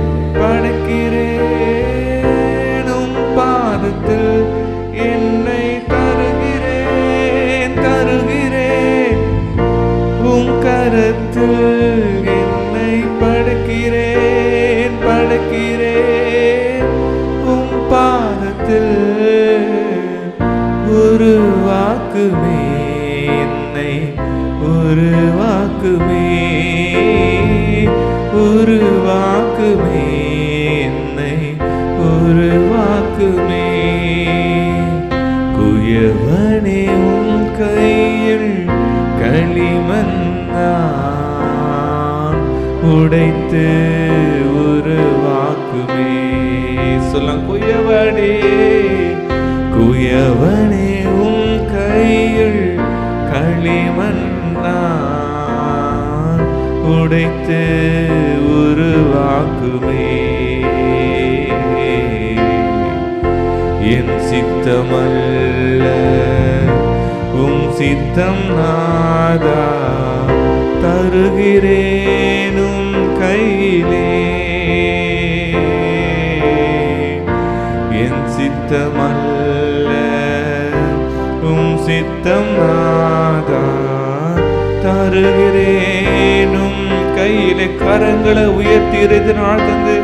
படைக்கிறேன் உம் பாதத்தில். என்னை தருகிறேன், தருகிறேன் உம் கரத்தில். என்னை படைக்கிறேன், படைக்கிறேன் உம் பாதத்தில். உருவாக்குமே என்னை, உருவாக்குமே, உருவாக்குமே என்னை, உருவாக்குமே. குயவனே உன் கையில் களிமண் நான் உடைத்து உருவாக்குமே. சொல்ல குயவனே, குயவனே உன் கையில் களிமண் நான் உடைத்து உருவாக்குமே. என் சித்தமல்ல உம் சித்தம் நாதா, தருகிறேனும் கையிலே. என் சித்தமல்ல உம் சித்தம் நாதா, தருகிறேனும் கையிலே. கரங்களை உயர்த்தி இருதினால் தந்து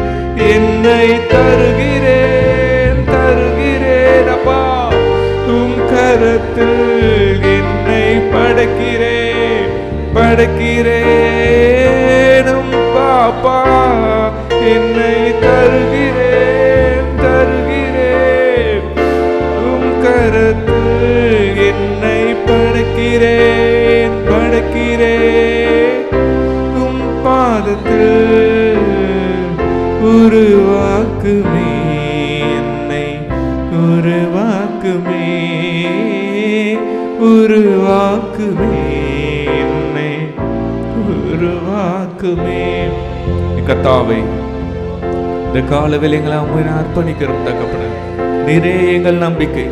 என்னை தருகிறேன், தருகிறேன் அப்பா உம் கரத்தில். என்னை படைக்கிறேன், படைக்கிறேனும் பாப்பா. என்னை தருகிறேன், தருகிறேன் உம் கரத்தில். என்னை படைக்கிறேன், படைக்கிறேன் உம் பாதத்தில். உருவாக்குமே என்னை, உருவாக்குமே, உருவாக்குமே என்னை, உருவாக்குமே. கர்த்தாவே, இந்த காலவில் எங்களை உண்மையை அர்ப்பணிக்கிறோம் தகப்பனே. நீரே எங்கள் நம்பிக்கை,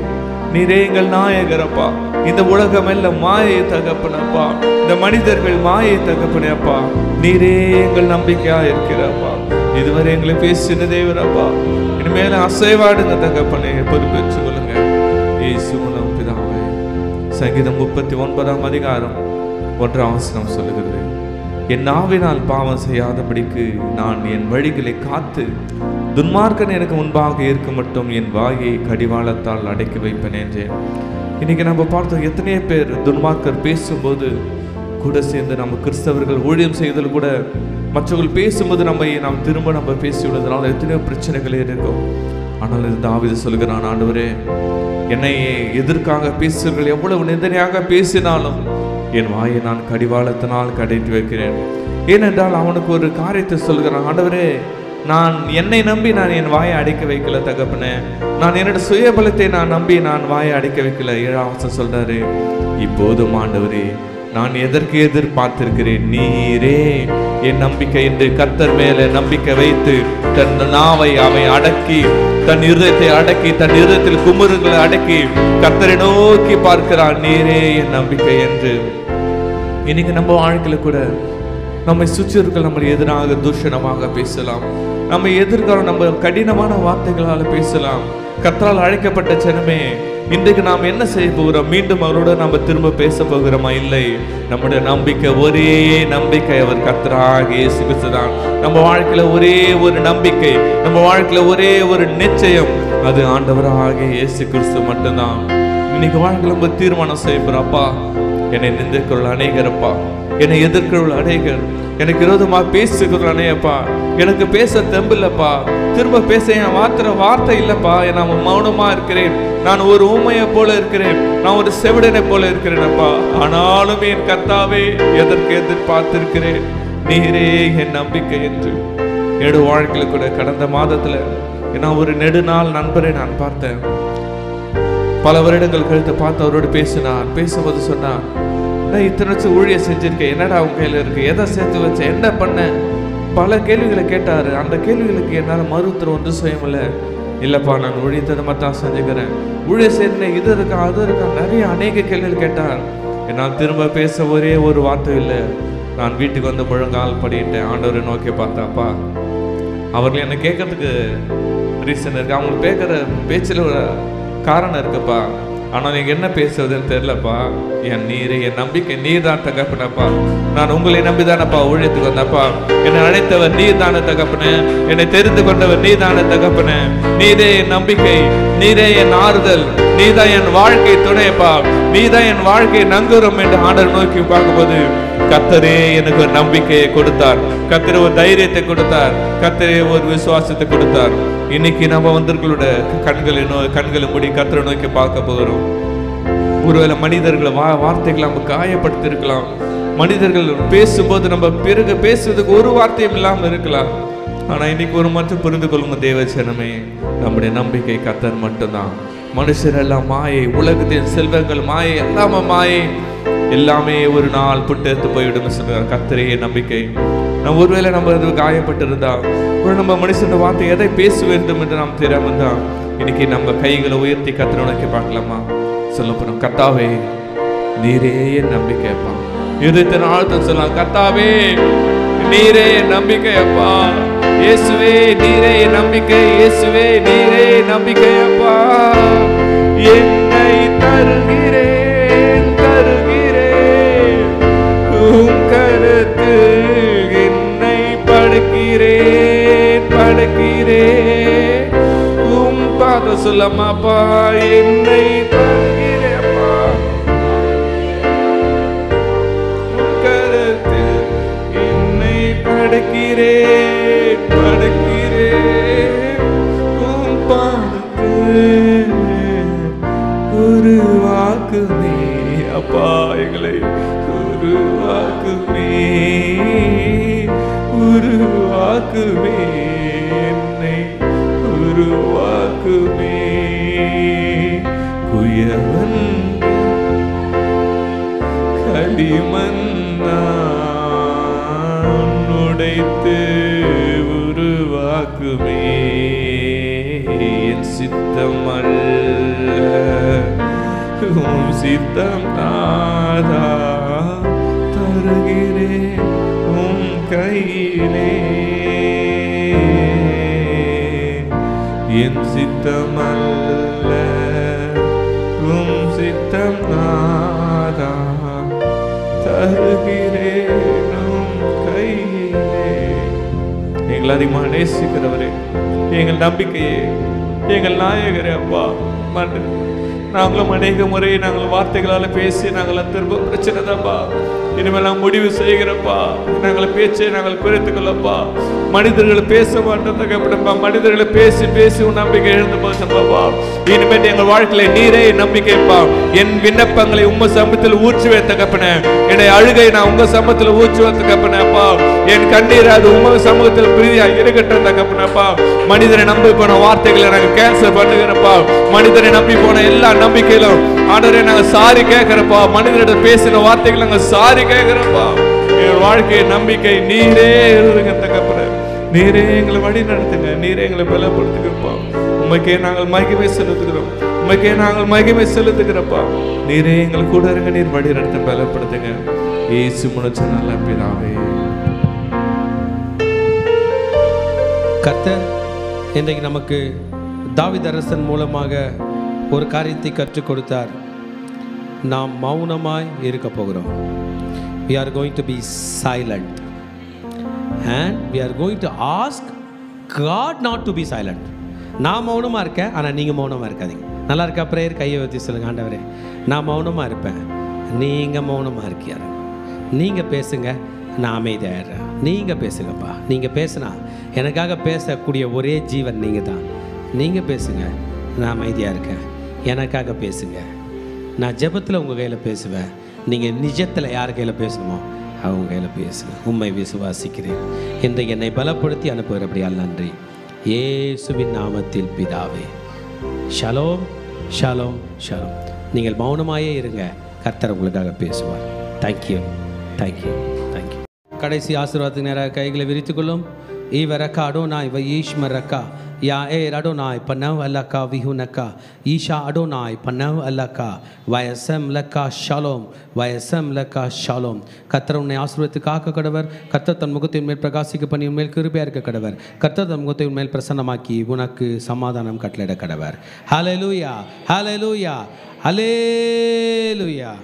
நீரே எங்கள் நாயகரப்பா. இந்த உலகம் எல்லாம் மாயை தகப்பனப்பா, இந்த மனிதர்கள் மாயை தகப்பனப்பா. நீரே எங்கள் நம்பிக்கையா இருக்கிறப்பா. இதுவரை எங்களை பேசின தேவரப்பா, இனிமேல அசைவாடுங்க தகப்பனே, பொறுப்பேற்று கொள்ளுங்க இயேசு மூலம் பிதாவே. சங்கீதம் 39ஆம் அதிகாரம் 1ஆம் வசனம் சொல்லுகிறது, என் நாவினால் பாவம் செய்யாதபடிக்கு நான் என் வழிகளை காத்து துன்மார்க்கன் எனக்கு முன்பாக இருக்க மட்டும் என் வாயை கடிவாளத்தால் அடக்கி வைப்பேன் என்றேன். இன்னைக்கு நம்ம பார்த்தோம், எத்தனையோ பேர் துன்மார்க்கர் பேசும்போது கூட சேர்ந்து நம்ம கிறிஸ்தவர்கள் ஊழியம் செய்தல் கூட மற்றவர்கள் பேசும்போது நாம் திரும்ப பேசிவிடுறதுனால எத்தனையோ பிரச்சனைகளே இருக்கும். ஆனால் இது தாவீது சொல்கிறான், ஆண்டவரே, என்னை எதற்காக பேசுகிறீர்கள், எவ்வளவு நிந்தனையாக பேசினாலும் என் வாயை நான் கடிவாளத்தினால் கடைத்து வைக்கிறேன். ஏனென்றால் அவனுக்கு ஒரு காரியத்தை சொல்கிறான், ஆண்டவரே, நான் என்னை நம்பி நான் என் வாயை அடைக்க வைக்கல தகப்பனே. நான் என்னோட சுயபலத்தை நான் நம்பி நான் வாயை அடைக்க வைக்கல. 7ஆம் வசனம் சொல்றாரு, இப்போதும் ஆண்டவரே, நான் எதற்கு எதிர்பார்த்திருக்கிறேன்? நீரே என் நம்பிக்கை என்று கர்த்தர் மேலே நம்பிக்கை வைத்து தன் நாவை அவன் அடக்கி, தன் இருதயத்தை அடக்கி, தன் இருதயத்தில் குமுறுகளை அடக்கி கர்த்தரை நோக்கி பார்க்கிறான். நீரே என் நம்பிக்கை என்று. இன்னைக்கு நம்ம வாழ்க்கையில கூட நம்மை சுற்றி இருக்க நம்ம எதிராக தூஷணமாக பேசலாம், நம்ம எதிர்காலம் நம்ம கடினமான வார்த்தைகளால் பேசலாம். கர்த்தரால் அழைக்கப்பட்ட ஜனமே, இன்றைக்கு நாம் என்ன செய்ய போகிறோம்? மீண்டும் அவரோட நம்ம திரும்ப பேச போகிறோமா? இல்லை. நம்முடைய நம்பிக்கை, ஒரே நம்பிக்கை அவர் கர்த்தராகிய இயேசு கிறிஸ்து தான். நம்ம வாழ்க்கையில ஒரே ஒரு நம்பிக்கை, நம்ம வாழ்க்கையில ஒரே ஒரு நிச்சயம், அது ஆண்டவராகிய இயேசு கிறிஸ்து மட்டும்தான். இன்னைக்கு வாழ்க்கையில நம்ம தீர்மானம் செய்யப்பா, என்னை நிந்திக்கிறவர்கள் அநேகரப்பா, என்னை எதிர்க்கிறவர்கள் அநேகர், எனக்கு விரோதமாக பேசுகிறவர்கள் அநேகப்பா, எனக்கு பேச தெம்பில்லப்பா, திரும்ப பேச என் வார்த்தை இல்லப்பா, நான் மௌனமா இருக்கிறேன், நான் ஒரு ஊமையை போல இருக்கிறேன், நான் ஒரு செவிடனை போல இருக்கிறேனப்பா. ஆனாலும் என் கர்த்தாவே, எதற்கு எதிர்பார்த்திருக்கிறேன்? நீரே என் நம்பிக்கை என்று. என்னோட வாழ்க்கையில கூட கடந்த மாதத்துல நான் ஒரு நெடுநாள் நண்பரை நான் பார்த்தேன். பல வருடங்கள் கழித்து பார்த்து அவரோடு பேசினான். பேசும்போது சொன்னான், நான் இத்தனை வச்சு ஊழிய செஞ்சிருக்கேன், என்னடா உங்க கையில இருக்கு, எதை சேர்த்து வச்ச, என்ன பண்ண, பல கேள்விகளை கேட்டாரு. அந்த கேள்விகளுக்கு என்னால் மறுத்தர் ஒன்று செய்யமில்ல. இல்லப்பா, நான் ஊழியத்தை மட்டும் செஞ்சுக்கிறேன், ஊழிய செய்யறேன், இது இருக்கா அது இருக்கா, நிறைய அநேக கேள்விகள் கேட்டார். என்னால் திரும்ப பேச ஒரே ஒரு வார்த்தை இல்லை. நான் வீட்டுக்கு வந்து முழங்கால் படிட்டேன், ஆண்டவரை நோக்கி பார்த்தாப்பா. அவர்கள் என்னை கேட்கறதுக்கு ரீசன் இருக்கு, அவங்களுக்கு பேசுகிற பேச்சில் ஒரு காரணம் இருக்குப்பா. ஆனால் நீங்கள் என்ன பேசுறதுன்னு தெரியலப்பா. என் நீரே என் நம்பிக்கை, நீர் தான் தகப்பனப்பா. நான் உங்களை நம்பிதானப்பா ஊழியத்துக்கு வந்தப்பா. என்னை அழைத்தவர் நீர் தானே தகப்பனே, என்னை தெரிந்து கொண்டவர் நீர் தானே தகப்பனே. நீரே என் நம்பிக்கை, நீரே என் ஆறுதல், நீதான் என் வாழ்க்கை துணையப்பா, நீதான் என் வாழ்க்கை நங்குரம் என்று ஆண்டவர் நோக்கி பார்க்கும்போது கர்த்தரே எனக்கு ஒரு நம்பிக்கையை கொடுத்தார், கர்த்தரே ஒரு தைரியத்தை கொடுத்தார், கர்த்தரே ஒரு விசுவாசத்தை கொடுத்தார். இன்னைக்கு நம்ம வந்தவர்களோட கண்களை மூடி கர்த்தரை நோக்கி பார்க்க போகிறோம். ஒருவேளை மனிதர்களை வார்த்தைகளை நம்ம காயப்படுத்தி இருக்கலாம், மனிதர்கள் பேசும்போது நம்ம பிறகு பேசுவதுக்கு ஒரு வார்த்தையும் இல்லாமல் இருக்கலாம். ஆனா இன்னைக்கு ஒரு மட்டும் புரிந்து கொள்ளுங்க தேவச்சனமே, நம்முடைய நம்பிக்கை கர்த்தர் மட்டும்தான். மனுஷர் எல்லாம் மாயை, உலகத்தின் செல்வங்கள் மாயை, எல்லாமே மாயை, எல்லாமே ஒரு நாள் புட்டெடுத்து போய்விடும் சொல்றார். கர்த்தரே நம்பிக்கை. நம்ம ஒருவேளை நம்ம காயப்பட்டிருந்தா, ஒரு நம்ம மனுஷன் வார்த்தை எதை பேச வேண்டும் என்று நாம் தெரியாம இருந்தா, இன்னைக்கு நம்ம கைகளை உயர்த்தி கர்த்தரை நோக்கி பார்க்கலாமா? சொல்ல போறோம், கர்த்தாவே நீரே என் நம்பிக்கைப்பா. இருதயத்தின் ஆழத்தில் சொல்லலாம், கர்த்தாவே நீரே என் நம்பிக்கையப்பா. இயேசுவே நீரே என் நம்பிக்கை, இயேசுவே நீரே நம்பிக்கையப்பா. என்னை தருகிறேன் தருகிறேன், உம் கருத்தில் என்னை படுக்கிறேன் படுக்கிறேன். உம் பாத சொல்லமாப்பா, என்னை தருகிறேன்ப்பா, உம் கருத்தில் என்னை படுக்கிறேன் படுக்கிறேன். உம் பாதத்தில் உருவாக்குமே அப்பா, எங்களை உருவாக்குமே உருவாக்குமே, என்னை உருவாக்குமே. குயவன் களிமண்ணான் உடைத்து உருவாக்குமே. என் சித்தம் அல்ல உம் சித்தம் தாதா, தருகிறேன் உம் கையிலே. என் சித்தம் அல்ல உம் சித்தம் தாதா, தருகிறேன் உம் கையிலே. எங்கள் அதிகமாக நேசிக்கிறவரே, எங்கள் நம்பிக்கையே, எங்கள் நாயகரே அப்பா, நாங்களும் அநேக முறை நாங்கள் வார்த்தைகளால் பேசி நாங்கள் திரும்ப பிரச்சனை தான்ப்பா. இனிமேல் நாங்கள் முடிவு செய்கிறப்பா, நாங்கள் பேச்சை நாங்கள் குறைத்துக்கொள்ளப்பா. மனிதர்களை பேச மாட்டோம் தகப்பனப்பா, மனிதர்களை பேசி பேசி உன் நம்பிக்கை எழுந்து போச்சப்பா. இனிமேல் எங்கள் வாழ்க்கையில நீரே நம்பிக்கைப்பா. என் விண்ணப்பங்களை உங்க சமூகத்தில் ஊற்றுவேன் தகப்பனே, என்னுடைய அழுகை நான் உங்க சமூகத்தில் ஊற்றுவேன் தகப்பனப்பா. என் கண்ணீர் அது உங்க சமூகத்தில் பிரீதியா இருக்கட்டும் தகப்பனப்பா. மனிதரை நம்பி போன வார்த்தைகளை நாங்கள் கேன்சல் பண்ணுகிறப்பா, மனிதரை ஆண்டவரை நம்பி போன எல்லா நம்பிக்கையிலும் ஆண்டவரை நாங்கள் சாரி கேட்கிறப்பா. மனிதனிடம் பேசின வார்த்தைகள் நாங்கள் சாரி கேட்கிறப்பா. எங்கள் வாழ்க்கை நம்பிக்கை நீரே இருங்க தகப்பனே. நீரே எங்களை வழி நடத்துங்க. நீரே எங்களை பலப்படுத்துகிறப்பா. உண்மைக்கே நாங்கள் மகிமை செலுத்துகிறோம். உண்மைக்கே நாங்கள் மகிமை செலுத்துகிறப்பா. நீரே எங்கள் கூட இருங்க. நீர் வழி நடத்த பலப்படுத்துங்க. இயேசு முனச்ச நல்ல பிதாவே. கர்த்தர் இன்றைக்கு நமக்கு தாவீது அரசன் மூலமாக ஒரு காரியத்தை கற்றுக் கொடுத்தார். நாம் மௌனமாய் இருக்க போகிறோம். We are going to be silent and we are going to ask God not to be silent. நான் மௌனமாக இருக்கேன், ஆனால் நீங்கள் மௌனமாக இருக்காதீங்க. நல்லா இருக்கா? பிரேயர் கையை வச்சு சொல்லுங்க, ஆண்டவரே நான் மௌனமாக இருப்பேன், நீங்கள் மௌனமாக இருக்கியார். நீங்கள் பேசுங்க, நான் அமைதியாகிறேன். நீங்கள் பேசுங்கப்பா. நீங்கள் பேசுனா எனக்காக பேசக்கூடிய ஒரே ஜீவன் நீங்கள் தான். நீங்கள் பேசுங்க, நான் அமைதியாக இருக்கேன். எனக்காக பேசுங்க. நான் ஜெபத்தில் உங்கள் கையில் பேசுவேன். நீங்கள் நிஜத்தில் யார் கையில் பேசணுமோ அவங்க கையில் பேசுங்க. உண்மை விசுவாசிக்கிறேன். இன்றைக்கு என்னை பலப்படுத்தி அனுப்புகிறபடியால் நன்றி. இயேசுவின் நாமத்தில் பிதாவே. ஷலோம் ஷலோம் ஷலோம். நீங்கள் மௌனமாயே இருங்க, கர்த்தர் உங்களுக்காக பேசுவார். Thank you thank you thank you. கடைசி ஆசீர்வாதத்துக்கு நேராக கைகளை விரித்துக்கொள்ளும். ஈவரக்கா அடோனாய் வயீஷ்மரக்கா யா ஏ அடோனாய் பனவ் அல்லக்கா விஹுனக்கா ஈஷா அடோனாய் பனவ் அல்லக்கா வயசம் லக்கா ஷாலோம் வயசம் லக்கா ஷாலோம். கர்த்தர் உன்னை ஆசீர்வதித்து காக்க கடவர். கர்த்தர் தன் முகத்தை மேல் பிரகாசிக்க பண்ணி உன்மேல் கிருபையாக இருக்க கடவர். கர்த்தர் தன் முகத்தை உன்மேல் பிரசன்னமாக்கி உனக்கு சமாதானம் கட்டளையிட கடவர். ஹல்லேலூயா ஹல்லேலூயா ஹல்லேலூயா.